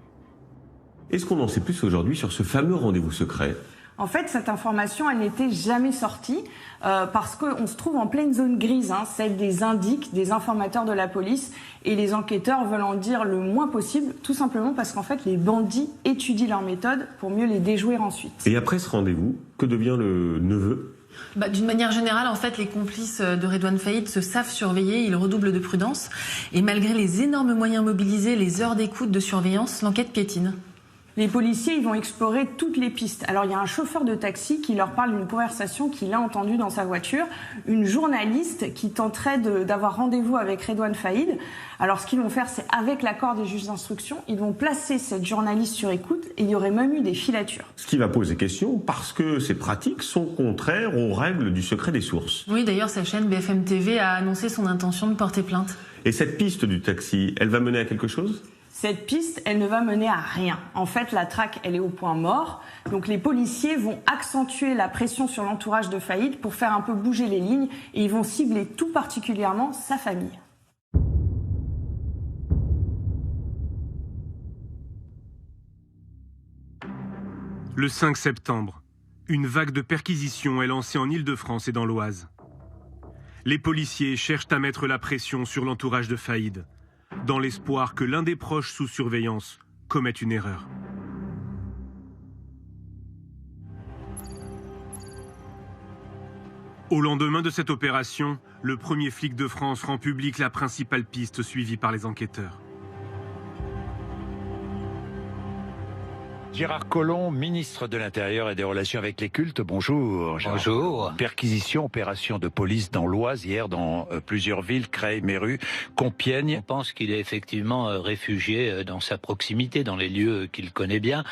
Est-ce qu'on en sait plus aujourd'hui sur ce fameux rendez-vous secret ? En fait, cette information, elle n'était jamais sortie parce qu'on se trouve en pleine zone grise, celle des indiques, des informateurs de la police, et les enquêteurs veulent en dire le moins possible, tout simplement parce qu'en fait, les bandits étudient leurs méthodes pour mieux les déjouer ensuite. Et après ce rendez-vous, que devient le neveu ? D'une manière générale, en fait, les complices de Redouane Faïd se savent surveiller, ils redoublent de prudence, et malgré les énormes moyens mobilisés, les heures d'écoute de surveillance, l'enquête piétine. Les policiers, ils vont explorer toutes les pistes. Alors, il y a un chauffeur de taxi qui leur parle d'une conversation qu'il a entendue dans sa voiture. Une journaliste qui tenterait d'avoir rendez-vous avec Redouane Faïd. Alors, ce qu'ils vont faire, c'est avec l'accord des juges d'instruction, ils vont placer cette journaliste sur écoute et il y aurait même eu des filatures. Ce qui va poser question parce que ces pratiques sont contraires aux règles du secret des sources. Oui, d'ailleurs, sa chaîne BFM TV a annoncé son intention de porter plainte. Et cette piste du taxi, elle va mener à quelque chose ? Cette piste, elle ne va mener à rien. En fait, la traque, elle est au point mort. Donc les policiers vont accentuer la pression sur l'entourage de Faïd pour faire un peu bouger les lignes et ils vont cibler tout particulièrement sa famille. Le 5 septembre, une vague de perquisitions est lancée en Île-de-France et dans l'Oise. Les policiers cherchent à mettre la pression sur l'entourage de Faïd, dans l'espoir que l'un des proches sous surveillance commette une erreur. Au lendemain de cette opération, le premier flic de France rend public la principale piste suivie par les enquêteurs. Gérard Collomb, ministre de l'Intérieur et des Relations avec les cultes, bonjour. Bonjour. Perquisition, opération de police dans l'Oise, hier dans plusieurs villes, Creil, Méru, Compiègne. On pense qu'il est effectivement réfugié dans sa proximité, dans les lieux qu'il connaît bien,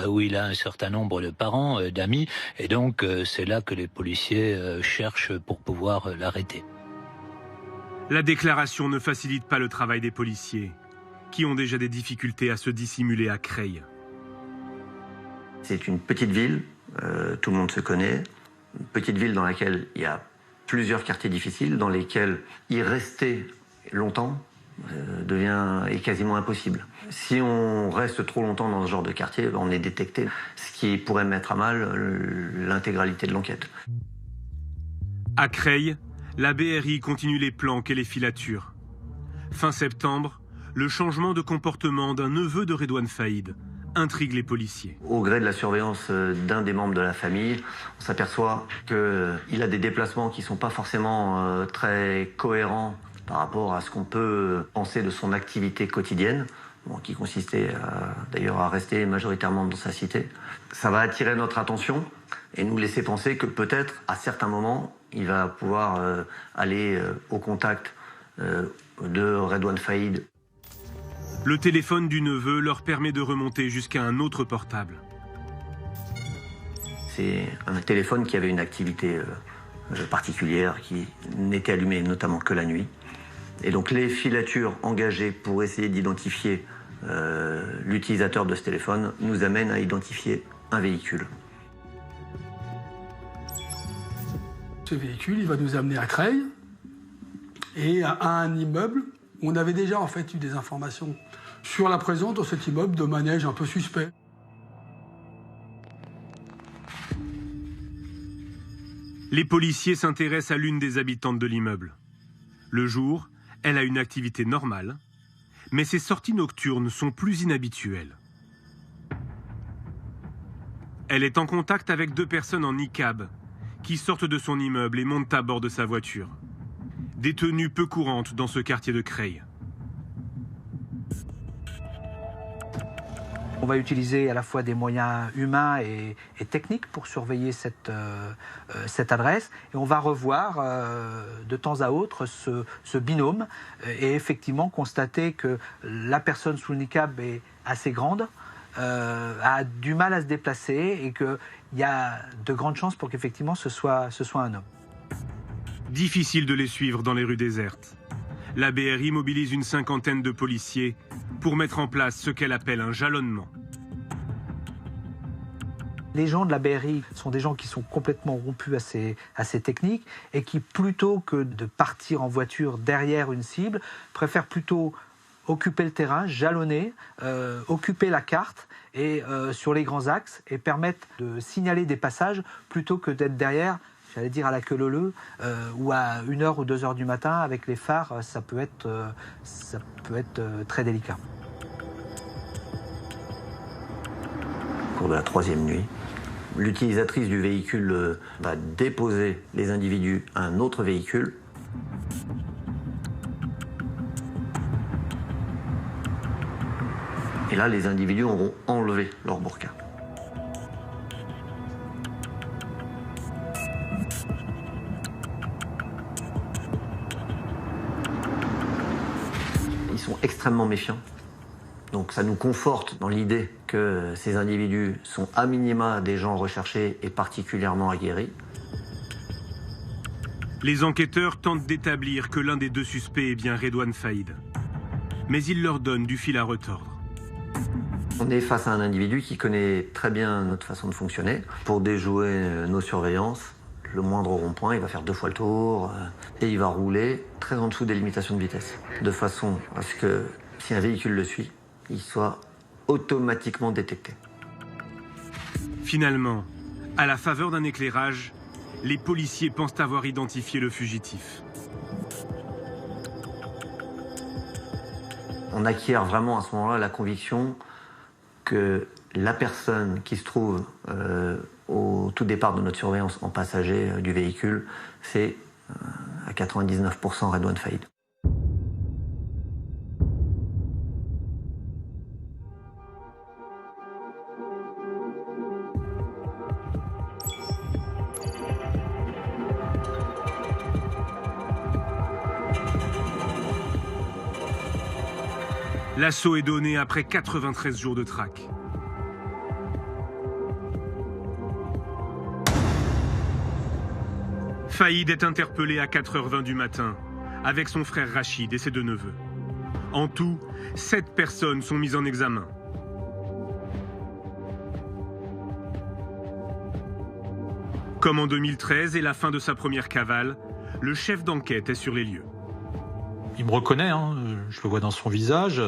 où il a un certain nombre de parents, d'amis, et donc c'est là que les policiers cherchent pour pouvoir l'arrêter. La déclaration ne facilite pas le travail des policiers, qui ont déjà des difficultés à se dissimuler à Creil. C'est une petite ville, tout le monde se connaît, une petite ville dans laquelle il y a plusieurs quartiers difficiles, dans lesquels y rester longtemps est quasiment impossible. Si on reste trop longtemps dans ce genre de quartier, on est détecté, ce qui pourrait mettre à mal l'intégralité de l'enquête. À Creil, la BRI continue les planques et les filatures. Fin septembre, le changement de comportement d'un neveu de Redouane Faïd intrigue les policiers. Au gré de la surveillance d'un des membres de la famille, on s'aperçoit qu'il a des déplacements qui ne sont pas forcément très cohérents par rapport à ce qu'on peut penser de son activité quotidienne, qui consistait d'ailleurs à rester majoritairement dans sa cité. Ça va attirer notre attention et nous laisser penser que peut-être, à certains moments, il va pouvoir aller au contact de Redouane Faïd. Le téléphone du neveu leur permet de remonter jusqu'à un autre portable. C'est un téléphone qui avait une activité particulière, qui n'était allumé notamment que la nuit. Et donc les filatures engagées pour essayer d'identifier l'utilisateur de ce téléphone nous amènent à identifier un véhicule. Ce véhicule, il va nous amener à Creil et à un immeuble où on avait déjà en fait eu des informations sur la présence dans cet immeuble de manège un peu suspect. Les policiers s'intéressent à l'une des habitantes de l'immeuble. Le jour, elle a une activité normale, mais ses sorties nocturnes sont plus inhabituelles. Elle est en contact avec 2 personnes en niqab qui sortent de son immeuble et montent à bord de sa voiture. Des tenues peu courantes dans ce quartier de Creil. On va utiliser à la fois des moyens humains et techniques pour surveiller cette adresse. Et on va revoir de temps à autre ce binôme et effectivement constater que la personne sous le niqab est assez grande, a du mal à se déplacer et qu'il y a de grandes chances pour qu'effectivement ce soit un homme. Difficile de les suivre dans les rues désertes. La BRI mobilise une 50aine de policiers pour mettre en place ce qu'elle appelle un jalonnement. Les gens de la BRI sont des gens qui sont complètement rompus à ces techniques et qui, plutôt que de partir en voiture derrière une cible, préfèrent plutôt occuper le terrain, jalonner, occuper la carte et sur les grands axes et permettre de signaler des passages plutôt que d'être derrière, j'allais dire à la queue leu-leu, ou à 1h ou 2h du matin avec les phares, ça peut être très délicat. Au cours de la 3e nuit, l'utilisatrice du véhicule va déposer les individus à un autre véhicule. Et là, les individus auront enlevé leur burqa. Ils sont extrêmement méfiants. Donc ça nous conforte dans l'idée que ces individus sont à minima des gens recherchés et particulièrement aguerris. Les enquêteurs tentent d'établir que l'un des 2 suspects est bien Redouane Faïd. Mais ils leur donnent du fil à retordre. On est face à un individu qui connaît très bien notre façon de fonctionner. Pour déjouer nos surveillances, le moindre rond-point, il va faire 2 fois le tour et il va rouler très en dessous des limitations de vitesse. De façon à ce que si un véhicule le suit, il soit automatiquement détecté. Finalement, à la faveur d'un éclairage, les policiers pensent avoir identifié le fugitif. On acquiert vraiment à ce moment-là la conviction que la personne qui se trouve au tout départ de notre surveillance en passager du véhicule, c'est à 99% Redouane Faïd. L'assaut est donné après 93 jours de traque. Faïd est interpellé à 4h20 du matin, avec son frère Rachid et ses 2 neveux. En tout, 7 personnes sont mises en examen. Comme en 2013 et la fin de sa première cavale, le chef d'enquête est sur les lieux. Il me reconnaît, hein, je le vois dans son visage.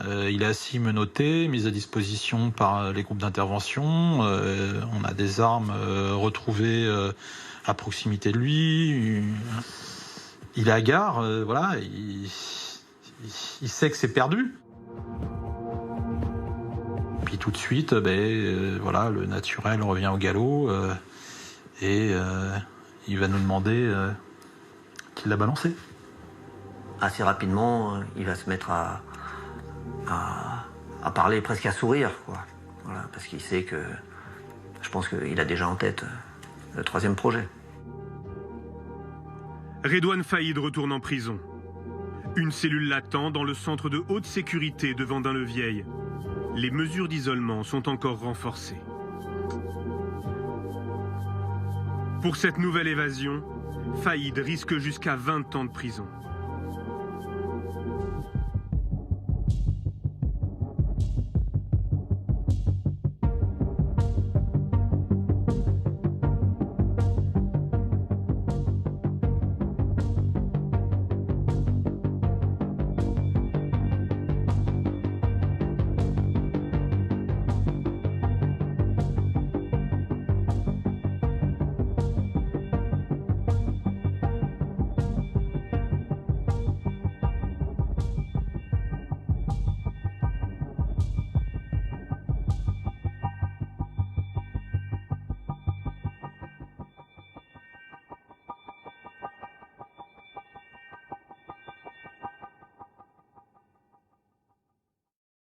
Il est assis menotté, mis à disposition par les groupes d'intervention. On a des armes retrouvées à proximité de lui. Il est hagard, voilà. Il sait que c'est perdu. Puis tout de suite, voilà, le naturel revient au galop et il va nous demander qui l'a balancé. Assez rapidement, il va se mettre à parler, presque à sourire, quoi. Voilà, parce qu'il sait que, je pense qu'il a déjà en tête le 3e projet. Redouane Faïd retourne en prison. Une cellule l'attend dans le centre de haute sécurité de Vendin-le-Vieil. Les mesures d'isolement sont encore renforcées. Pour cette nouvelle évasion, Faïd risque jusqu'à 20 ans de prison.